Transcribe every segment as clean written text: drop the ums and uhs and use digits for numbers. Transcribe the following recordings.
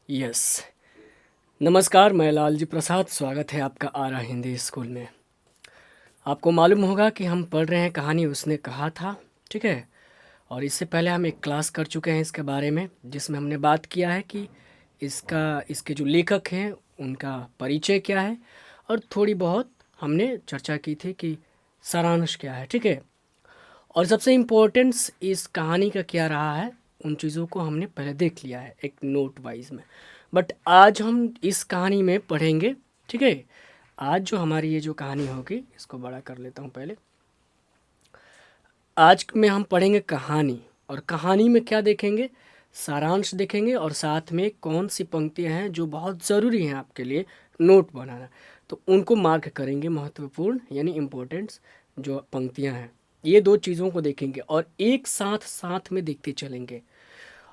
Yes. नमस्कार, मैं लालजी प्रसाद। स्वागत है आपका आरा हिंदी स्कूल में। आपको मालूम होगा कि हम पढ़ रहे हैं कहानी उसने कहा था, ठीक है। और इससे पहले हम एक क्लास कर चुके हैं इसके बारे में, जिसमें हमने बात किया है कि इसके जो लेखक हैं उनका परिचय क्या है, और थोड़ी बहुत हमने चर्चा की थी कि सारांश क्या है, ठीक है। और सबसे इम्पोर्टेंस इस कहानी का क्या रहा है, उन चीज़ों को हमने पहले देख लिया है एक नोट वाइज में। बट आज हम इस कहानी में पढ़ेंगे, ठीक है। आज जो हमारी ये जो कहानी होगी, इसको बड़ा कर लेता हूँ पहले। आज में हम पढ़ेंगे कहानी, और कहानी में क्या देखेंगे, सारांश देखेंगे, और साथ में कौन सी पंक्तियाँ हैं जो बहुत ज़रूरी हैं आपके लिए नोट बनाना, तो उनको मार्क करेंगे, महत्वपूर्ण यानी इम्पोर्टेंट्स जो पंक्तियाँ हैं। ये दो चीज़ों को देखेंगे और एक साथ साथ में देखते चलेंगे।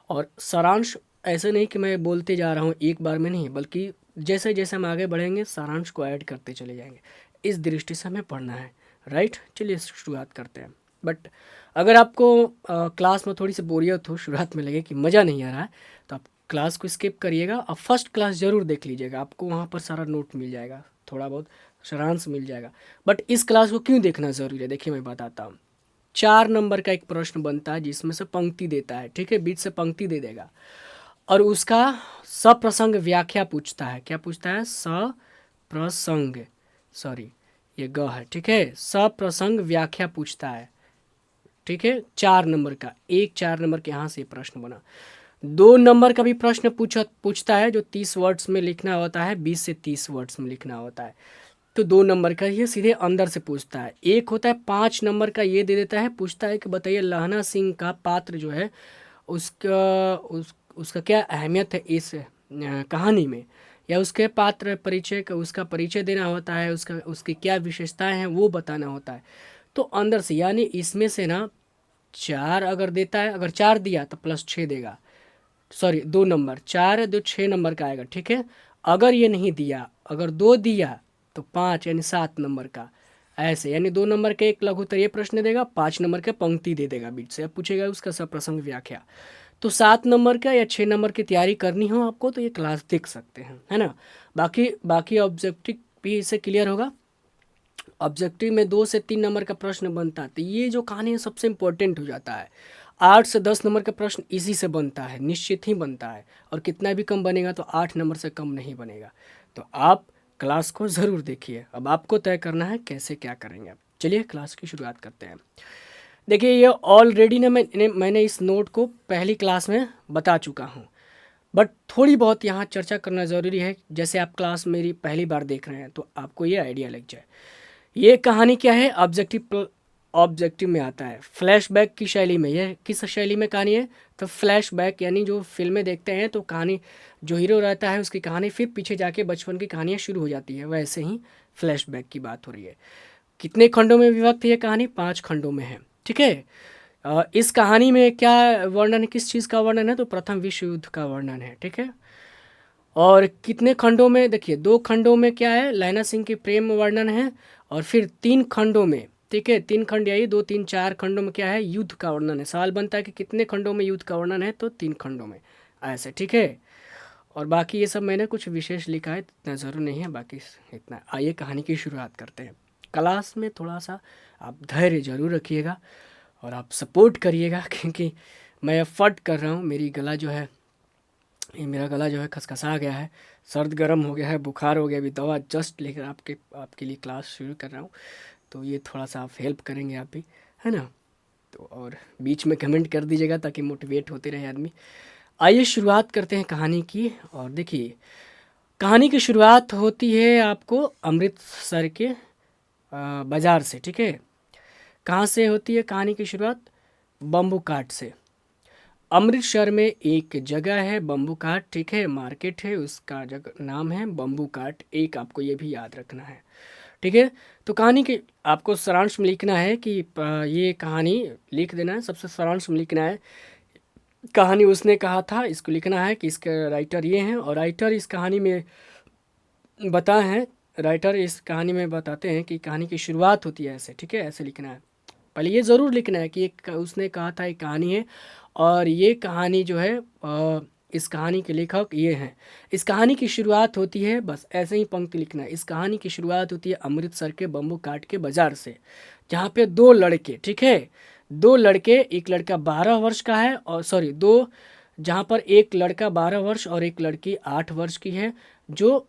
और सारांश ऐसे नहीं कि मैं बोलते जा रहा हूँ एक बार में नहीं, बल्कि जैसे जैसे हम आगे बढ़ेंगे सारांश को ऐड करते चले जाएंगे। इस दृष्टि से हमें पढ़ना है, राइट। चलिए शुरुआत करते हैं। बट अगर आपको क्लास में थोड़ी सी बोरियत हो, शुरुआत में लगे कि मज़ा नहीं आ रहा है, तो आप क्लास को स्किप करिएगा। अब फर्स्ट क्लास ज़रूर देख लीजिएगा, आपको वहाँ पर सारा नोट मिल जाएगा, थोड़ा बहुत सारांश मिल जाएगा। बट इस क्लास को क्यों देखना ज़रूरी है, देखिए मैं बताता हूँ। 4 नंबर का एक प्रश्न बनता है जिसमें से पंक्ति देता है, ठीक है, बीच से पंक्ति दे देगा, और उसका सप्रसंग व्याख्या पूछता है। क्या पूछता है? सप्रसंग, सॉरी ये ग है, ठीक है, सप्रसंग व्याख्या पूछता है, ठीक है। 4 नंबर का, 4 नंबर के यहाँ से ये प्रश्न बना। 2 नंबर का भी प्रश्न पूछता है जो 30 वर्ड्स में लिखना होता है, 20 से 30 वर्ड्स में लिखना होता है। तो 2 नंबर का ये सीधे अंदर से पूछता है। एक होता है 5 नंबर का, ये दे देता है, पूछता है कि बताइए लहना सिंह का पात्र जो है उसका क्या अहमियत है इस कहानी में, या उसके पात्र परिचय का, उसका परिचय देना होता है, उसकी क्या विशेषताएं हैं वो बताना होता है। तो अंदर से, यानी इसमें से ना 4 अगर देता है, अगर 4 दिया तो +6 देगा, सॉरी 2 नंबर, 4 2 6 नंबर का आएगा, ठीक है। अगर ये नहीं दिया, अगर 2 दिया तो 5 यानी 7 नंबर का, ऐसे यानी 2 नंबर के एक लघु उत्तरीय प्रश्न देगा, 5 नंबर के पंक्ति दे देगा बीच से, अब पूछेगा उसका सप्रसंग व्याख्या। तो 7 नंबर का या 6 नंबर की तैयारी करनी हो आपको तो ये क्लास देख सकते हैं, है ना। बाकी बाकी ऑब्जेक्टिव भी इससे क्लियर होगा। ऑब्जेक्टिव में 2 से 3 नंबर का प्रश्न बनता है, तो ये जो कहानी है सबसे इम्पोर्टेंट हो जाता है। 8 से 10 नंबर का प्रश्न इसी से बनता है, निश्चित ही बनता है, और कितना भी कम बनेगा तो 8 नंबर से कम नहीं बनेगा। तो आप क्लास को ज़रूर देखिए। अब आपको तय करना है कैसे क्या करेंगे। चलिए क्लास की शुरुआत करते हैं। देखिए ये ऑलरेडी ना मैंने इस नोट को पहली क्लास में बता चुका हूँ, बट थोड़ी बहुत यहाँ चर्चा करना ज़रूरी है। जैसे आप क्लास मेरी पहली बार देख रहे हैं तो आपको ये आइडिया लग जाए। ये कहानी क्या है, ऑब्जेक्टिव में आता है, फ्लैशबैक की शैली में। यह किस शैली में कहानी है? तो फ्लैशबैक, यानी जो फिल्में देखते हैं तो कहानी, जो हीरो रहता है उसकी कहानी फिर पीछे जाके बचपन की कहानियाँ शुरू हो जाती है, वैसे ही फ्लैशबैक की बात हो रही है। कितने खंडों में विभक्त है ये कहानी? 5 खंडों में है, ठीक है। इस कहानी में क्या वर्णन है, किस चीज़ का वर्णन है? तो प्रथम विश्व युद्ध का वर्णन है, ठीक है। और कितने खंडों में? देखिए 2 खंडों में क्या है, लैला सिंह के प्रेम वर्णन है, और फिर 3 खंडों में, ठीक है, 3 खंड, यही 2 3 4 खंडों में क्या है, युद्ध का वर्णन है। सवाल बनता है कि कितने खंडों में युद्ध का वर्णन है, तो 3 खंडों में, ऐसे, ठीक है। और बाकी ये सब मैंने कुछ विशेष लिखा है, इतना ज़रूर नहीं है, बाकी इतना। आइए कहानी की शुरुआत करते हैं। क्लास में थोड़ा सा आप धैर्य जरूर रखिएगा और आप सपोर्ट करिएगा, क्योंकि मैं एफर्ट कर रहा हूँ। मेरा गला जो है खसखसा गया है, सर्द गर्म हो गया है, बुखार हो गया। अभी दवा जस्ट लेकर आपके लिए क्लास शुरू कर रहा हूँ, तो ये थोड़ा सा आप हेल्प करेंगे आप भी, है ना। तो और बीच में कमेंट कर दीजिएगा ताकि मोटिवेट होते रहे आदमी। आइए शुरुआत करते हैं कहानी की। और देखिए कहानी की शुरुआत होती है आपको अमृतसर के बाज़ार से, ठीक है। कहाँ से होती है कहानी की शुरुआत? बम्बू काट से। अमृतसर में एक जगह है बम्बू काट, ठीक है, मार्केट है, उसका जगह नाम है बम्बू काट। एक आपको ये भी याद रखना है, ठीक है। तो कहानी के आपको सारांश में लिखना है कि ये कहानी लिख देना है, सबसे सारांश में लिखना है कहानी उसने कहा था, इसको लिखना है कि इसके राइटर ये हैं, और राइटर इस कहानी में बताए हैं। राइटर इस कहानी में बताते हैं कि कहानी की शुरुआत होती है ऐसे, ठीक है, ऐसे लिखना है। पहले ये ज़रूर लिखना है कि एक उसने कहा था एक कहानी है, और ये कहानी जो है इस कहानी के लेखक ये हैं। इस कहानी की शुरुआत होती है, बस ऐसे ही पंक्ति लिखना है, इस कहानी की शुरुआत होती है अमृतसर के बम्बू काट के बाज़ार से, जहाँ पे दो लड़के, ठीक है, दो लड़के, एक लड़का 12 वर्ष का है और सॉरी दो, जहाँ पर एक लड़का 12 वर्ष और एक लड़की 8 वर्ष की है, जो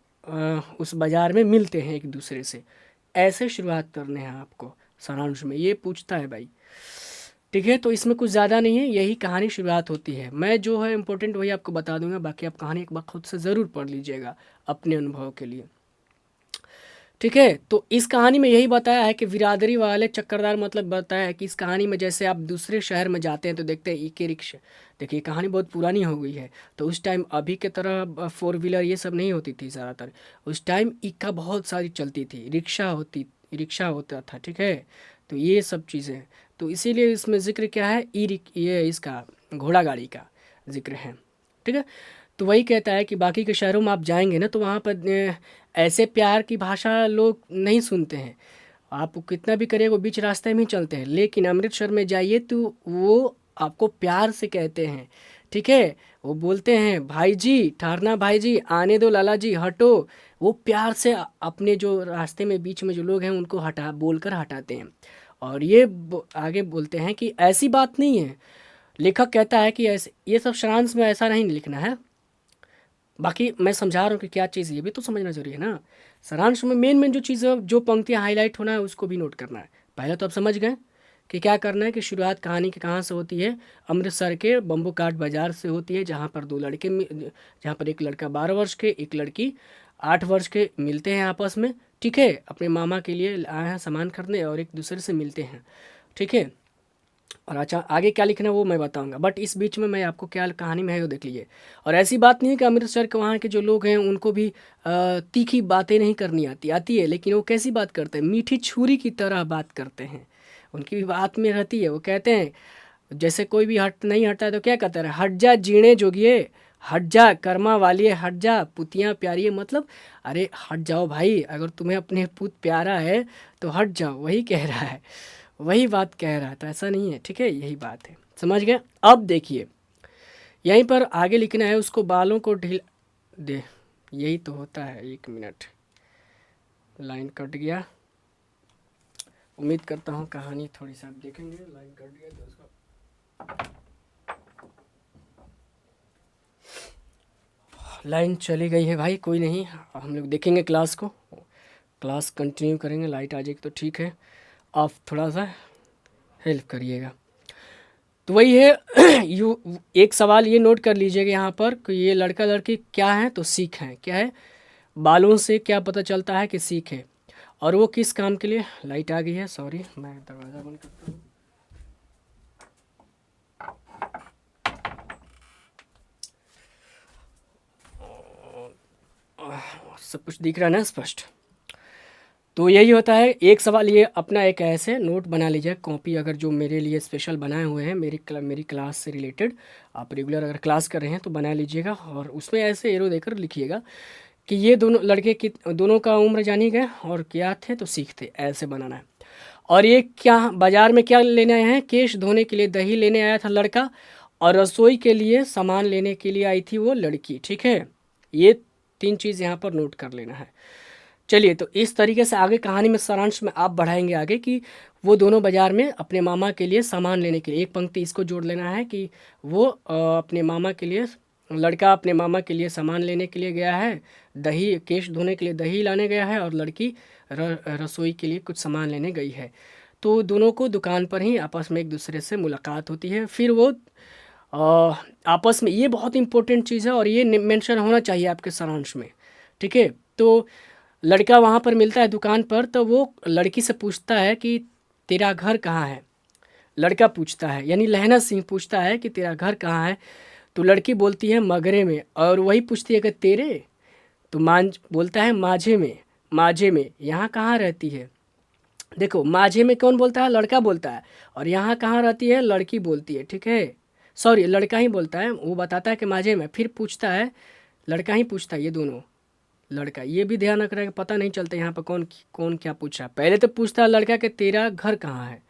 उस बाज़ार में मिलते हैं एक दूसरे से। ऐसे शुरुआत करने हैं आपको सारांश में, ये पूछता है भाई, ठीक है। तो इसमें कुछ ज़्यादा नहीं है, यही कहानी शुरुआत होती है। मैं जो है इम्पोर्टेंट वही आपको बता दूंगा, बाकी आप कहानी एक बार खुद से ज़रूर पढ़ लीजिएगा अपने अनुभव के लिए, ठीक है। तो इस कहानी में यही बताया है कि बिरादरी वाले चक्करदार, मतलब बताया है कि इस कहानी में जैसे आप दूसरे शहर में जाते हैं तो देखते हैं इके रिक्शा। देखिए कहानी बहुत पुरानी हो गई है, तो उस टाइम अभी के तरह 4 व्हीलर ये सब नहीं होती थी ज़्यादातर। उस टाइम इक्का बहुत सारी चलती थी, रिक्शा होता था, ठीक है। तो ये सब चीज़ें, तो इसीलिए इसमें जिक्र क्या है, ये इसका घोड़ा गाड़ी का जिक्र है, ठीक है। तो वही कहता है कि बाकी के शहरों में आप जाएंगे ना तो वहाँ पर ऐसे प्यार की भाषा लोग नहीं सुनते हैं, आप कितना भी करिए वो बीच रास्ते में ही चलते हैं। लेकिन अमृतसर में जाइए तो वो आपको प्यार से कहते हैं, ठीक है। वो बोलते हैं भाई जी, ठहरना भाई जी, आने दो लाला जी, हटो। वो प्यार से अपने जो रास्ते में बीच में जो लोग हैं उनको बोलकर हटाते हैं। और ये आगे बोलते हैं कि ऐसी बात नहीं है, लेखक कहता है कि ऐसे ये सब सारांश में ऐसा नहीं लिखना है। बाकी मैं समझा रहा हूँ कि क्या चीज़, ये भी तो समझना जरूरी है ना। सारांश में मेन जो चीज़ जो पंक्तियाँ हाईलाइट होना है उसको भी नोट करना है। पहले तो आप समझ गए कि क्या करना है, कि शुरुआत कहानी की कहाँ से होती है, अमृतसर के बम्बू काट बाज़ार से होती है, जहाँ पर दो लड़के जहाँ पर एक लड़का 12 वर्ष के, एक लड़की 8 वर्ष के मिलते हैं आपस में, ठीक है। अपने मामा के लिए आए हैं सामान खरीदने और एक दूसरे से मिलते हैं, ठीक है। और अच्छा आगे क्या लिखना है वो मैं बताऊंगा, बट इस बीच में मैं आपको क्या कहानी में है वो देख लीजिए। और ऐसी बात नहीं है कि अमृतसर के वहाँ के जो लोग हैं उनको भी तीखी बातें नहीं करनी आती है, लेकिन वो कैसी बात करते हैं, मीठी छुरी की तरह बात करते हैं। उनकी भी बात में रहती है, वो कहते हैं जैसे कोई भी नहीं हटता है तो क्या कहते हैं, हट जा जीणे जोगिए, हट जा कर्मा वालिए, हट जा पुतियाँ प्यारी, मतलब अरे हट जाओ भाई, अगर तुम्हें अपने पुत प्यारा है तो हट जाओ, वही कह रहा है, वही बात कह रहा था, ऐसा नहीं है, ठीक है। यही बात है, समझ गए। अब देखिए यहीं पर आगे लिखना है, उसको बालों को ढील दे, यही तो होता है। 1 मिनट, लाइन कट गया, उम्मीद करता हूँ कहानी थोड़ी सा आप देखेंगे। लाइन कट गया तो उसको लाइन चली गई है भाई, कोई नहीं, हम लोग देखेंगे क्लास को, क्लास कंटिन्यू करेंगे। लाइट आ जाएगी तो ठीक है, आप थोड़ा सा हेल्प करिएगा। तो वही है एक सवाल ये नोट कर लीजिएगा यहाँ पर कि ये लड़का लड़की क्या है, तो सीख है, क्या है, बालों से क्या पता चलता है कि सीख है, और वो किस काम के लिए। लाइट आ गई है, सॉरी मैं दरवाज़ा बंद करता हूँ। सब कुछ दिख रहा है ना स्पष्ट। तो यही होता है, एक सवाल ये अपना एक ऐसे नोट बना लीजिए, कॉपी अगर जो मेरे लिए स्पेशल बनाए हुए हैं मेरी क्लास से रिलेटेड, आप रेगुलर अगर क्लास कर रहे हैं तो बना लीजिएगा, और उसमें ऐसे एरो देकर लिखिएगा कि ये दोनों लड़के की दोनों का उम्र जानी गए और क्या थे तो सीख थे, ऐसे बनाना है। और ये क्या बाज़ार में क्या लेने आए हैं, केश धोने के लिए दही लेने आया था लड़का, और रसोई के लिए सामान लेने के लिए आई थी वो लड़की, ठीक है। ये 3 चीज़ यहाँ पर नोट कर लेना है। चलिए, तो इस तरीके से आगे कहानी में सारांश में आप बढ़ाएंगे आगे कि वो दोनों बाज़ार में अपने मामा के लिए सामान लेने के लिए, एक पंक्ति इसको जोड़ लेना है कि वो अपने मामा के लिए, लड़का अपने मामा के लिए सामान लेने के लिए गया है, दही केश धोने के लिए दही लाने गया है, और लड़की रसोई के लिए कुछ सामान लेने गई है। तो दोनों को दुकान पर ही आपस में एक दूसरे से मुलाकात होती है, फिर वो आपस में, ये बहुत इंपॉर्टेंट चीज़ है और ये मेंशन होना चाहिए आपके सारांश में, ठीक है। तो लड़का वहाँ पर मिलता है दुकान पर, तो वो लड़की से पूछता है कि तेरा घर कहाँ है। लड़का पूछता है, यानी लहना सिंह पूछता है कि तेरा घर कहाँ है, तो लड़की बोलती है मगरे में, और वही पूछती है कि तेरे, तो बोलता है माझे में यहाँ कहाँ रहती है। देखो माझे में कौन बोलता है, लड़का बोलता है, और यहाँ कहाँ रहती है, लड़की बोलती है, ठीक है। सॉरी लड़का ही बोलता है, वो बताता है कि माझे में, फिर पूछता है, लड़का ही पूछता है, ये दोनों लड़का, ये भी ध्यान रख रहा है कि पता नहीं चलता यहाँ पर कौन क्या पूछ रहा है। पहले तो पूछता है लड़का कि तेरा घर कहाँ है,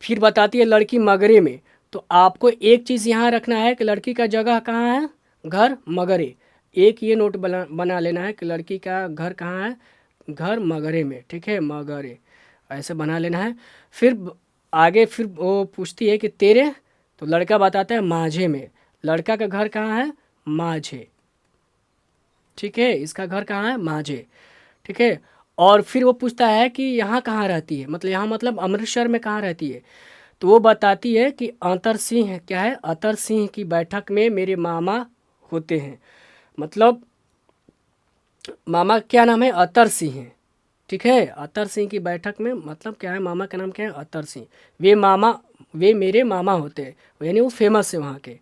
फिर बताती है लड़की मगरे में। तो आपको एक चीज़ यहाँ रखना है कि लड़की का जगह कहाँ है, घर मगरे। एक ये नोट बना लेना है कि लड़की का घर कहाँ है, घर मगरे में, ठीक है, मगरे ऐसे बना लेना है। फिर आगे फिर वो पूछती है कि तेरे, तो लड़का बताता है माझे में। लड़का का घर कहाँ है, माझे, ठीक है, इसका घर कहाँ है, माझे, ठीक है। और फिर वो पूछता है कि यहाँ कहाँ रहती है, मतलब यहाँ मतलब अमृतसर में कहाँ रहती है। तो वो बताती है कि अतर सिंह, क्या है, अतर सिंह की बैठक में मेरे मामा होते हैं। मतलब मामा क्या नाम है, अतर सिंह है, ठीक है। अतर सिंह की बैठक में मतलब क्या है, मामा का नाम क्या है, अतर सिंह। वे मेरे मामा होते हैं, यानी वो फेमस है वहाँ के,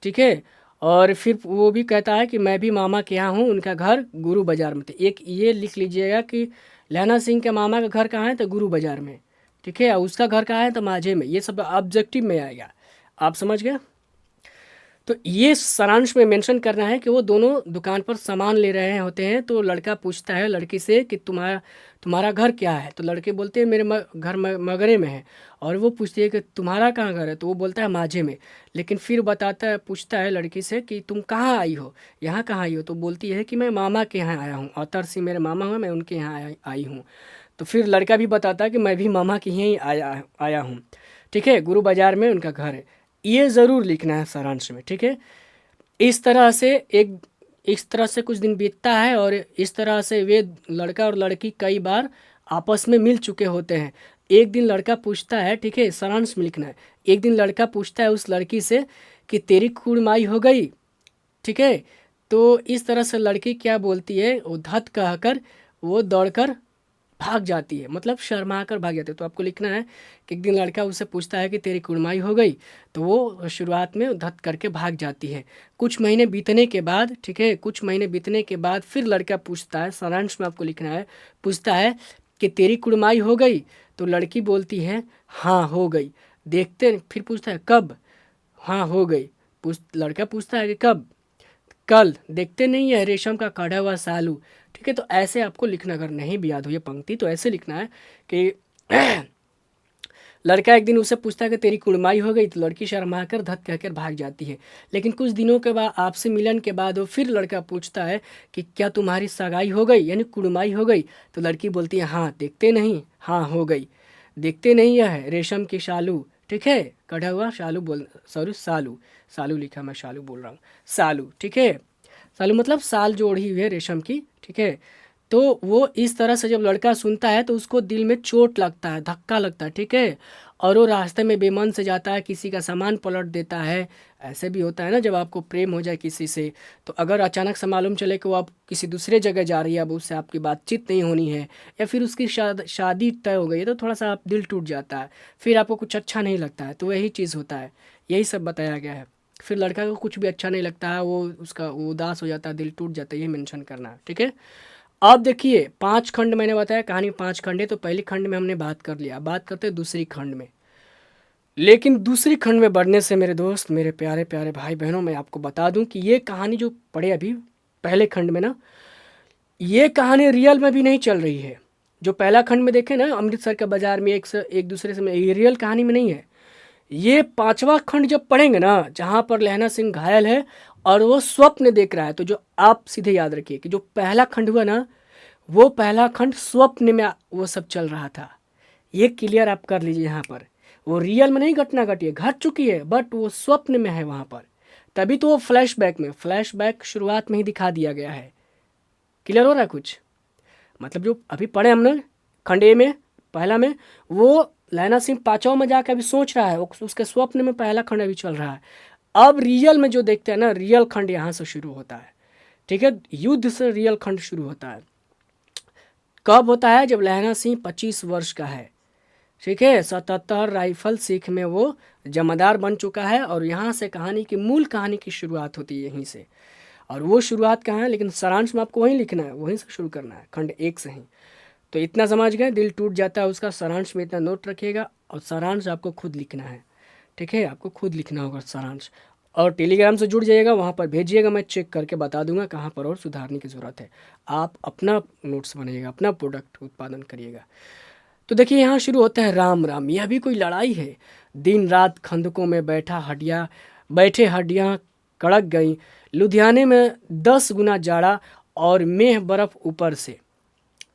ठीक है। और फिर वो भी कहता है कि मैं भी मामा के यहाँ हूँ, उनका घर गुरु बाजार में थे। एक ये लिख लीजिएगा कि लहना सिंह के मामा का घर कहाँ है, तो गुरु बाजार में, ठीक है, और उसका घर कहाँ है, तो माझे में। ये सब ऑब्जेक्टिव में आएगा, आप समझ गए। तो ये सारांश में मेंशन करना है कि वो दोनों दुकान पर सामान ले रहे होते हैं। तो लड़का पूछता है लड़की से कि तुम्हारा घर क्या है। तो लड़के बोलते हैं मेरे घर मगरे में है। और वो पूछती है कि तुम्हारा कहाँ घर है, तो वो बोलता है माझे में। लेकिन फिर पूछता है लड़की से कि तुम कहाँ आई हो, यहाँ कहाँ आई हो। तो बोलती है कि मैं मामा के यहाँ आया हूँ, अतर सिंह मेरे मामा हुए, मैं उनके यहाँ आई हूँ। तो फिर लड़का भी बताता है कि मैं भी मामा के यहीं आया हूँ, ठीक है, गुरु बाजार में उनका घर है। ये ज़रूर लिखना है सारांश में, ठीक है। इस तरह से इस तरह से कुछ दिन बीतता है और इस तरह से वे लड़का और लड़की कई बार आपस में मिल चुके होते हैं। एक दिन लड़का पूछता है, ठीक है, सारांश में लिखना है। एक दिन लड़का पूछता है उस लड़की से कि तेरी कुड़माई हो गई, ठीक है। तो इस तरह से लड़की क्या बोलती है, वो धत कहकर वो दौड़कर भाग जाती है, मतलब शर्मा कर भाग जाती है। तो आपको लिखना है कि एक दिन लड़का उससे पूछता है कि तेरी कुड़माई हो गई, तो वो शुरुआत में धत करके भाग जाती है। कुछ महीने बीतने के बाद, ठीक है, कुछ महीने बीतने के बाद फिर लड़का पूछता है, सारांश में आपको लिखना है, पूछता है कि तेरी कुड़माई हो गई। तो लड़की बोलती है हाँ हो गई। फिर पूछता है कब, हाँ हो गई। लड़का पूछता है कि कब, कल। देखते नहीं है रेशम का काढ़ा हुआ सालू, ठीक है। तो ऐसे आपको लिखना, अगर नहीं भी याद हो ये पंक्ति तो ऐसे लिखना है कि लड़का एक दिन उससे पूछता है कि तेरी कुड़माई हो गई। तो लड़की शर्मा कर धत कहकर भाग जाती है। लेकिन कुछ दिनों के बाद आपसे मिलन के बाद वो फिर लड़का पूछता है कि क्या तुम्हारी सगाई हो गई, यानी कुड़माई हो गई। तो लड़की बोलती है हाँ, देखते नहीं, हाँ हो गई। देखते नहीं है रेशम की शालू, ठीक है, कढ़ा हुआ शालू बोल, सॉरी सालू, सालू लिखा, मैं शालू बोल रहा हूँ, सालू, ठीक है। सालू मतलब साल जो ओढ़ी हुई है रेशम की, ठीक है। तो वो इस तरह से जब लड़का सुनता है तो उसको दिल में चोट लगता है, धक्का लगता है, ठीक है। और वो रास्ते में बेमन से जाता है, किसी का सामान पलट देता है। ऐसे भी होता है ना, जब आपको प्रेम हो जाए किसी से, तो अगर अचानक से मालूम चले कि वो आप किसी दूसरे जगह जा रही है, अब उससे आपकी बातचीत नहीं होनी है, या फिर उसकी शादी तय हो गई है, तो थोड़ा सा आप दिल टूट जाता है, फिर आपको कुछ अच्छा नहीं लगता है। तो वही चीज़ होता है, यही सब बताया गया है। फिर लड़का को कुछ भी अच्छा नहीं लगता है, वो उदास हो जाता है, दिल टूट जाता है, ये मेंशन करना है, ठीक है। अब देखिए 5 खंड मैंने बताया, कहानी 5 खंड है। तो पहली खंड में हमने बात कर लिया, बात करते हैं दूसरी खंड में। लेकिन दूसरी खंड में बढ़ने से मेरे दोस्त, मेरे प्यारे प्यारे भाई बहनों, मैं आपको बता दूं कि ये कहानी जो पढ़े अभी पहले खंड में ना, ये कहानी रियल में भी नहीं चल रही है। जो पहला खंड में देखे ना, अमृतसर के बाजार में एक दूसरे से, ये रियल कहानी में नहीं है। ये 5वां खंड जब पढ़ेंगे ना, जहाँ पर लहना सिंह घायल है और वो स्वप्न देख रहा है, तो जो आप सीधे याद रखिए कि जो पहला खंड हुआ ना, वो पहला खंड स्वप्न में वो सब चल रहा था। ये क्लियर आप कर लीजिए यहाँ पर। वो रियल में नहीं घटना घटी है, घट चुकी है, बट वो स्वप्न में है वहाँ पर। तभी तो वो फ्लैशबैक शुरुआत में ही दिखा दिया गया है। क्लियर हो रहा है कुछ, मतलब जो अभी पढ़े हमने खंड ए में, पहला में, वो लैना सिंह पांचों में जाकर अभी सोच रहा है, उसके स्वप्न में पहला खंड अभी चल रहा है। अब रियल में जो देखते हैं ना, रियल खंड यहाँ से शुरू होता है, ठीक है। युद्ध से रियल खंड शुरू होता है। कब होता है, जब लहना सिंह 25 वर्ष का है, ठीक है। 77 राइफल सिख में वो जमादार बन चुका है। और यहाँ से मूल कहानी की शुरुआत होती है यहीं से। और वो शुरुआत कहाँ है, लेकिन सारांश में आपको वहीं लिखना है, वहीं से शुरू करना है, खंड 1 से ही। तो इतना समझ गए, दिल टूट जाता है उसका। सारांश में इतना नोट रखिएगा, और सारांश आपको खुद लिखना है, ठीक है, आपको खुद लिखना होगा सारांश। और टेलीग्राम से जुड़ जाइएगा, वहाँ पर भेजिएगा, मैं चेक करके बता दूंगा कहाँ पर और सुधारने की ज़रूरत है। आप अपना नोट्स बनाइएगा, अपना प्रोडक्ट उत्पादन करिएगा। तो देखिए यहाँ शुरू होता है राम राम। यह भी कोई लड़ाई है। दिन रात खंदकों में बैठे हड्डियाँ कड़क गई, लुधियाने में 10 गुना जाड़ा और मेह बर्फ ऊपर से।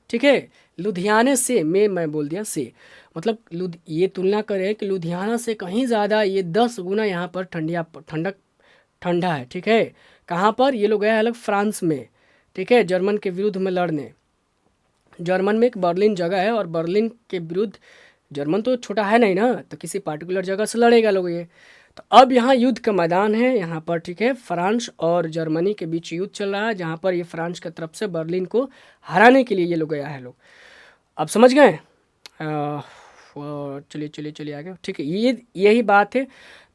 ठीक है, लुधियाने से, मैं बोल दिया से, मतलब ये तुलना करें कि लुधियाना से कहीं ज़्यादा ये 10 गुना यहाँ पर ठंडा है। ठीक है, कहाँ पर ये लोग गए हैं? अलग फ्रांस में। ठीक है, जर्मन के विरुद्ध में लड़ने। जर्मन में एक बर्लिन जगह है और बर्लिन के विरुद्ध, जर्मन तो छोटा है नहीं ना, तो किसी पार्टिकुलर जगह से लड़ेगा लोग ये। तो अब यहाँ युद्ध का मैदान है यहाँ पर। ठीक है, फ्रांस और जर्मनी के बीच युद्ध चल रहा है, जहाँ पर ये फ्रांस की तरफ से बर्लिन को हराने के लिए ये लोग गया है लोग। अब समझ गए? चलिए चलिए चलिए आगे। ठीक है, ये यही बात है।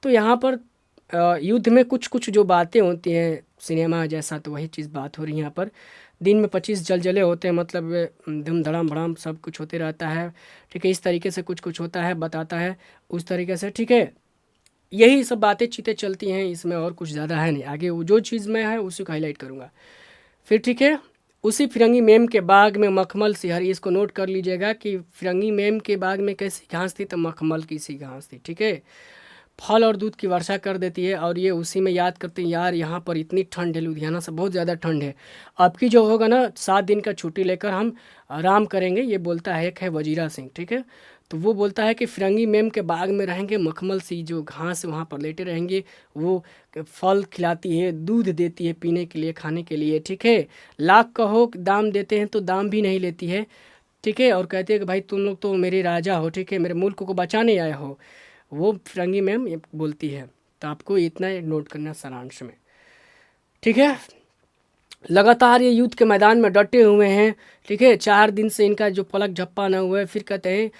तो यहाँ पर युद्ध में कुछ कुछ जो बातें होती हैं सिनेमा जैसा, तो वही चीज़ बात हो रही है यहाँ पर। दिन में 25 जलजले होते हैं, मतलब धूम धड़ाम भड़ाम सब कुछ होते रहता है। ठीक है, इस तरीके से कुछ कुछ होता है, बताता है उस तरीके से। ठीक है, यही सब बातें चीतें चलती हैं इसमें, और कुछ ज़्यादा है नहीं। आगे वो जो चीज़ मैं है उसी को हाईलाइट करूँगा फिर। ठीक है, उसी फिरंगी मेम के बाग में मखमल सी हरी, इसको नोट कर लीजिएगा कि फिरंगी मेम के बाग में कैसी घास थी? तो मखमल की सी घास थी। ठीक है, फल और दूध की वर्षा कर देती है। और ये उसी में याद करते हैं, यार यहाँ पर इतनी ठंड है, लुधियाना से बहुत ज़्यादा ठंड है, अब की जो होगा ना 7 दिन का छुट्टी लेकर हम आराम करेंगे, ये बोलता है। एक है वजीरा सिंह। ठीक है, तो वो बोलता है कि फिरंगी मेम के बाग में रहेंगे, मखमल सी जो घास वहाँ पर लेटे रहेंगे, वो फल खिलाती है, दूध देती है पीने के लिए, खाने के लिए। ठीक है, लाख कहो दाम देते हैं तो दाम भी नहीं लेती है। ठीक है, और कहते हैं कि भाई तुम लोग तो मेरे राजा हो, ठीक है, मेरे मुल्क को बचाने आए हो, वो फिरंगी मैम ये बोलती है। तो आपको इतना नोट करना सारांश में। ठीक है, लगातार ये युद्ध के मैदान में डटे हुए हैं। ठीक है, 4 दिन से इनका जो पलक झप्पा ना हुआ है। फिर कहते हैं,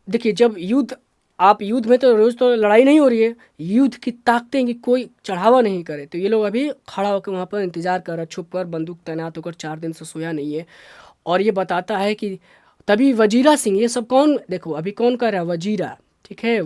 देखिए जब युद्ध, आप युद्ध में तो रोज़ तो लड़ाई नहीं हो रही है, युद्ध की ताकतें कि कोई चढ़ावा नहीं करे, तो ये लोग अभी खड़ा होकर वहाँ पर इंतजार कर रहा है, छुप कर बंदूक तैनात होकर, 4 दिन से सोया नहीं है। और ये बताता है कि तभी वजीरा सिंह, ये सब कौन, देखो अभी कौन कर रहा है? वजीरा। ठीक है,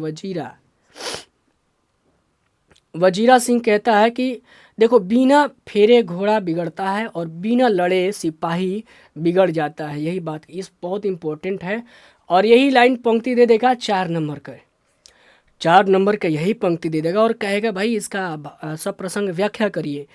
वजीरा सिंह कहता है कि देखो, बिना फेरे घोड़ा बिगड़ता है और बिना लड़े सिपाही बिगड़ जाता है। यही बात इस बहुत इम्पोर्टेंट है। और यही लाइन पंक्ति दे देगा 4 नंबर का, 4 नंबर का यही पंक्ति दे देगा और कहेगा भाई इसका सब प्रसंग व्याख्या करिए।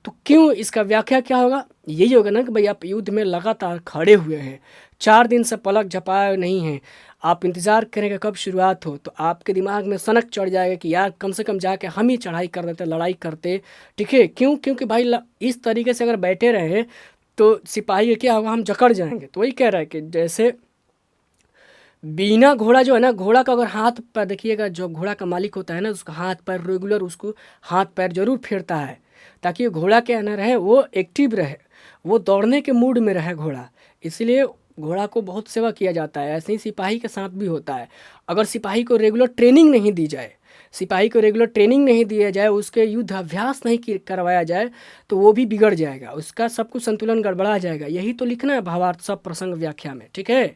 तो क्यों इसका व्याख्या क्या होगा? यही होगा ना कि भाई आप युद्ध में लगातार खड़े हुए हैं, 4 दिन से पलक झपकाए नहीं हैं, आप इंतज़ार करेंगे कब शुरुआत हो, तो आपके दिमाग में सनक चढ़ जाएगा कि यार कम से कम जाके हम ही चढ़ाई कर देते, लड़ाई करते। ठीक है, क्यों? क्योंकि भाई इस तरीके से अगर बैठे रहे तो सिपाही क्या होगा? हम जकड़ जाएंगे। तो वही कह रहा है कि जैसे बिना घोड़ा जो है ना, घोड़ा का अगर हाथ पैर देखिएगा, जो घोड़ा का मालिक होता है ना, उसका हाथ पैर रेगुलर, उसको हाथ पैर जरूर फेरता है, ताकि घोड़ा क्या ना रहे, वो एक्टिव रहे, वो दौड़ने के मूड में रहे घोड़ा। इसलिए घोड़ा को बहुत सेवा किया जाता है। ऐसे ही सिपाही के साथ भी होता है। अगर सिपाही को रेगुलर ट्रेनिंग नहीं दी जाए, सिपाही को रेगुलर ट्रेनिंग नहीं दिया जाए, उसके युद्ध अभ्यास नहीं करवाया जाए, तो वो भी बिगड़ जाएगा, उसका सब कुछ संतुलन गड़बड़ा जाएगा। यही तो लिखना है भावार्थ सब प्रसंग व्याख्या में। ठीक है,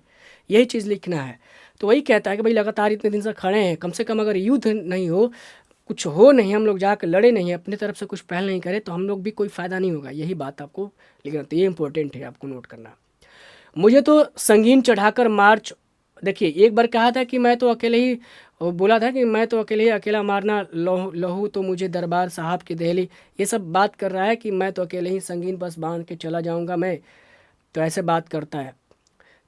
यही चीज़ लिखना है। तो वही कहता है कि भाई लगातार इतने दिन से खड़े हैं, कम से कम अगर युद्ध नहीं हो, कुछ हो नहीं, हम लोग जाकर लड़े नहीं, अपनी तरफ से कुछ पहल नहीं करें, तो हम लोग भी कोई फ़ायदा नहीं होगा। यही बात आपको लिखना, तो ये इंपॉर्टेंट है, आपको नोट करना। मुझे तो संगीन चढ़ाकर मार्च, देखिए एक बार कहा था कि मैं तो अकेले ही, बोला था कि मैं तो अकेले ही, अकेला मारना लहू तो मुझे दरबार साहब की दहली, ये सब बात कर रहा है कि मैं तो अकेले ही संगीन बस बांध के चला जाऊंगा मैं, तो ऐसे बात करता है।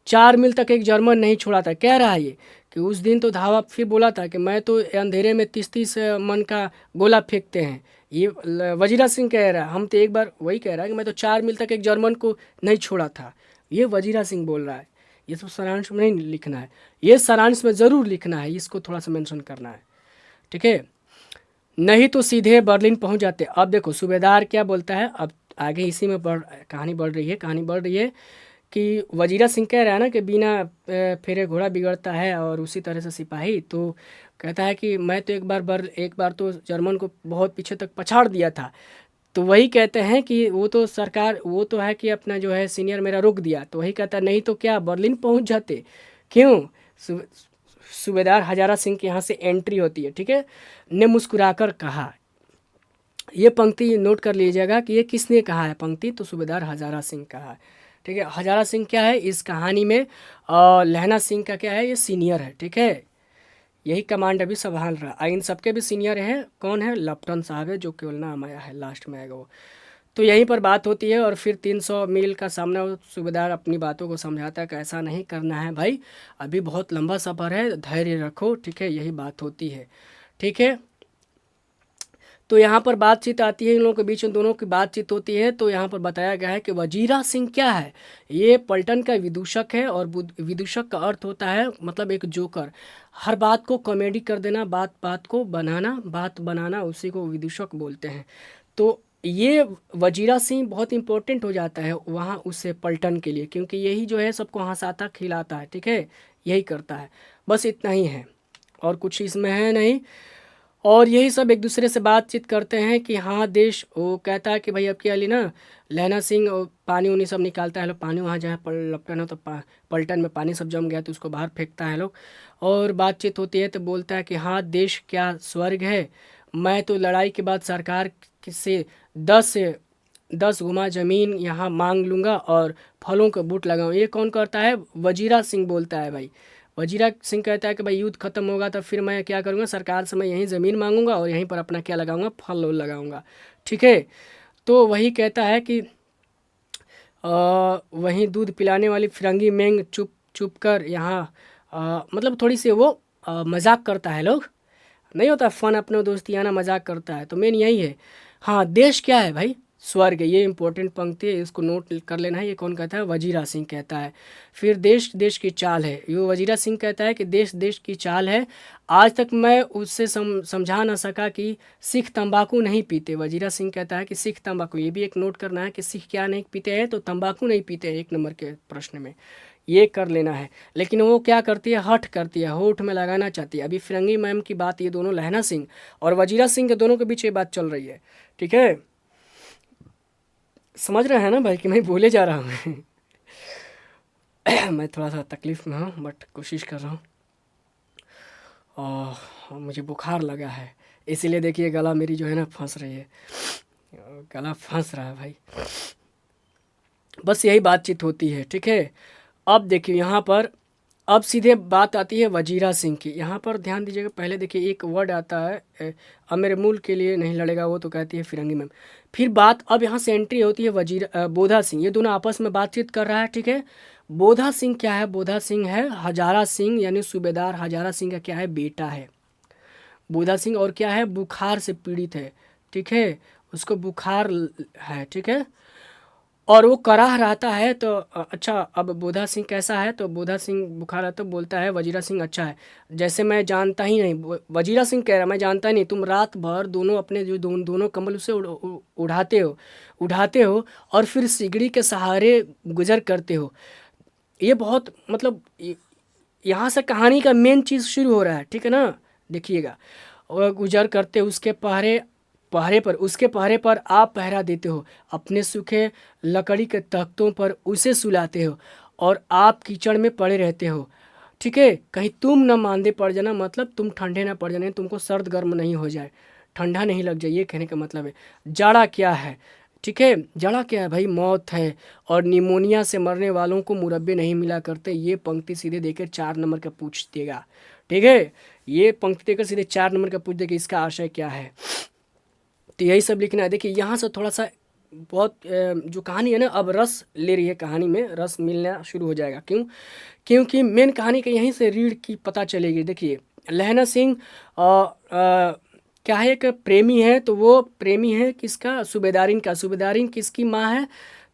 4 मील तक एक जर्मन नहीं छोड़ा था, कह रहा है ये कि उस दिन तो धावा, फिर बोला था कि मैं तो अंधेरे में 30-30 मन का गोला फेंकते हैं। ये वजीरा सिंह कह रहा है, हम तो एक बार वही कह रहा है कि मैं तो 4 मील तक एक जर्मन को नहीं छोड़ा था, ये वजीरा सिंह बोल रहा है। ये सब सारांश में नहीं लिखना है, ये सारांश में ज़रूर लिखना है, इसको थोड़ा सा मेंशन करना है। ठीक है, नहीं तो सीधे बर्लिन पहुंच जाते। अब देखो सूबेदार क्या बोलता है, अब आगे इसी में कहानी बढ़ रही है कि वजीरा सिंह कह रहा है ना कि बिना फेरे घोड़ा बिगड़ता है, और उसी तरह से सिपाही, तो कहता है कि मैं तो एक बार तो जर्मन को बहुत पीछे तक पछाड़ दिया था। तो वही कहते हैं कि वो तो सरकार, वो तो है कि अपना जो है सीनियर मेरा रोक दिया, तो वही कहता है नहीं तो क्या बर्लिन पहुंच जाते। क्यों? सूबेदार हजारा सिंह के यहाँ से एंट्री होती है। ठीक है, ने मुस्कुराकर कहा, ये पंक्ति नोट कर लीजिएगा कि ये किसने कहा है पंक्ति, तो सूबेदार हजारा सिंह कहा है। ठीक है, हजारा सिंह क्या है इस कहानी में, और लहना सिंह का क्या है, ये सीनियर है। ठीक है, यही कमांड अभी संभाल रहा है। इन सबके भी सीनियर है, कौन है, लेफ्टिनेंट साहब है, जो केवल नाम आया है, लास्ट में आएगा वो। तो यहीं पर बात होती है और फिर 300 मील का सामना, सूबेदार अपनी बातों को समझाता है कि ऐसा नहीं करना है भाई, अभी बहुत लंबा सफ़र है, धैर्य रखो, ठीक है, यही बात होती है, ठीक है। तो यहाँ पर बातचीत आती है, इन लोगों के बीच में दोनों की बातचीत होती है। तो यहाँ पर बताया गया है कि वजीरा सिंह क्या है, ये पलटन का विदूषक है, और विदूषक का अर्थ होता है मतलब एक जोकर, हर बात को कॉमेडी कर देना, बात बात को बनाना, बात बनाना, उसी को विदूषक बोलते हैं। तो ये वजीरा सिंह बहुत इंपॉर्टेंट हो जाता है वहाँ उससे पलटन के लिए, क्योंकि यही जो है सबको हंसाता खिलाता है, ठीक है, यही करता है, बस इतना ही है और कुछ इसमें है नहीं। और यही सब एक दूसरे से बातचीत करते हैं कि हाँ देश, वो कहता है कि भाई अब क्या ली ना, लहना सिंह और पानी उनी सब निकालता है लोग, पानी वहाँ जहाँ पलटन हो तो पलटन में पानी सब जम गया तो उसको बाहर फेंकता है लोग। और बातचीत होती है तो बोलता है कि हाँ देश क्या स्वर्ग है, मैं तो लड़ाई के बाद सरकार से 10 गुना ज़मीन यहाँ मांग लूँगा और फलों के बूट लगाऊँ। ये कौन करता है, वजीरा सिंह बोलता है भाई। वजीरा सिंह कहता है कि भाई युद्ध खत्म होगा तो फिर मैं क्या करूँगा, सरकार से मैं यहीं ज़मीन मांगूंगा और यहीं पर अपना क्या लगाऊंगा, फल वल लगाऊंगा, ठीक है। तो वही कहता है कि वहीं दूध पिलाने वाली फिरंगी मेंग चुप चुप कर यहाँ, मतलब थोड़ी सी वो मजाक करता है, लोग नहीं होता फन, अपने दोस्तियाना मजाक करता है, तो मेन यही है। हाँ देश क्या है भाई, स्वर्ग है, ये इंपॉर्टेंट पंक्ति है, इसको नोट कर लेना है। ये कौन कहता है, वजीरा सिंह कहता है। फिर देश देश की चाल है, ये वजीरा सिंह कहता है कि देश देश की चाल है, आज तक मैं उससे समझा ना सका कि सिख तंबाकू नहीं पीते। वजीरा सिंह कहता है कि सिख तंबाकू, ये भी एक नोट करना है कि सिख क्या नहीं पीते हैं, तो तंबाकू नहीं पीते हैं, 1 नंबर के प्रश्न में ये कर लेना है। लेकिन वो क्या करती है, हठ करती है, होठ में लगाना चाहती है। अभी फिरंगी मैम की बात, ये दोनों लहना सिंह और वजीरा सिंह के दोनों के बीच ये बात चल रही है, ठीक है। समझ रहे हैं ना भाई कि मैं बोले जा रहा हूँ मैं थोड़ा सा तकलीफ़ में हूँ बट कोशिश कर रहा हूँ, और मुझे बुखार लगा है, इसीलिए देखिए गला मेरी जो है ना फंस रही है, गला फंस रहा है भाई। बस यही बातचीत होती है, ठीक है। अब देखिए यहाँ पर, अब सीधे बात आती है वजीरा सिंह की। यहाँ पर ध्यान दीजिएगा, पहले देखिए एक वर्ड आता है, अब मेरे मुल्क के लिए नहीं लड़ेगा वो, तो कहती है फिरंगी मैम। फिर बात अब यहाँ से एंट्री होती है बोधा सिंह, ये दोनों आपस में बातचीत कर रहा है, ठीक है। बोधा सिंह क्या है, बोधा सिंह है हजारा सिंह यानी सूबेदार हजारा सिंह का क्या है, बेटा है बोधा सिंह, और क्या है, बुखार से पीड़ित है, ठीक है, उसको बुखार है, ठीक है, और वो कराह रहता है। तो अच्छा, अब बोधा सिंह कैसा है, तो बोधा सिंह बुखार है तो बोलता है वजीरा सिंह अच्छा है, जैसे मैं जानता ही नहीं, वजीरा सिंह कह रहा मैं जानता ही नहीं, तुम रात भर दोनों अपने जो दोनों कंबल उसे उड़ाते हो और फिर सिगड़ी के सहारे गुजर करते हो। ये बहुत मतलब यहाँ से कहानी का मेन चीज़ शुरू हो रहा है, ठीक है ना, देखिएगा। और गुजर करते उसके पहरे पहरे पर, उसके पहरे पर आप पहरा देते हो, अपने सूखे लकड़ी के तख्तों पर उसे सुलाते हो और आप कीचड़ में पड़े रहते हो, ठीक है, कहीं तुम न मांदे पड़ जाना, मतलब तुम ठंडे ना पड़ जाने, तुमको सर्द गर्म नहीं हो जाए, ठंडा नहीं लग जाए, ये कहने का मतलब है। जाड़ा क्या है, ठीक है, जाड़ा क्या है भाई, मौत है, और निमोनिया से मरने वालों को मुरब्बे नहीं मिला करते। ये पंक्ति सीधे देकर 4 नंबर का पूछ देगा, ठीक है, ये पंक्ति देकर सीधे 4 नंबर का पूछ देगा, इसका आशय क्या है। तो यही सब लिखना है। देखिए यहाँ से थोड़ा सा बहुत जो कहानी है ना, अब रस ले रही है, कहानी में रस मिलना शुरू हो जाएगा। क्यों, क्योंकि मेन कहानी का यहीं से रीढ़ की पता चलेगी। देखिए लहना सिंह क्या है, एक प्रेमी है, तो वो प्रेमी है किसका, सूबेदारिन का। सूबेदारिन किसकी माँ है,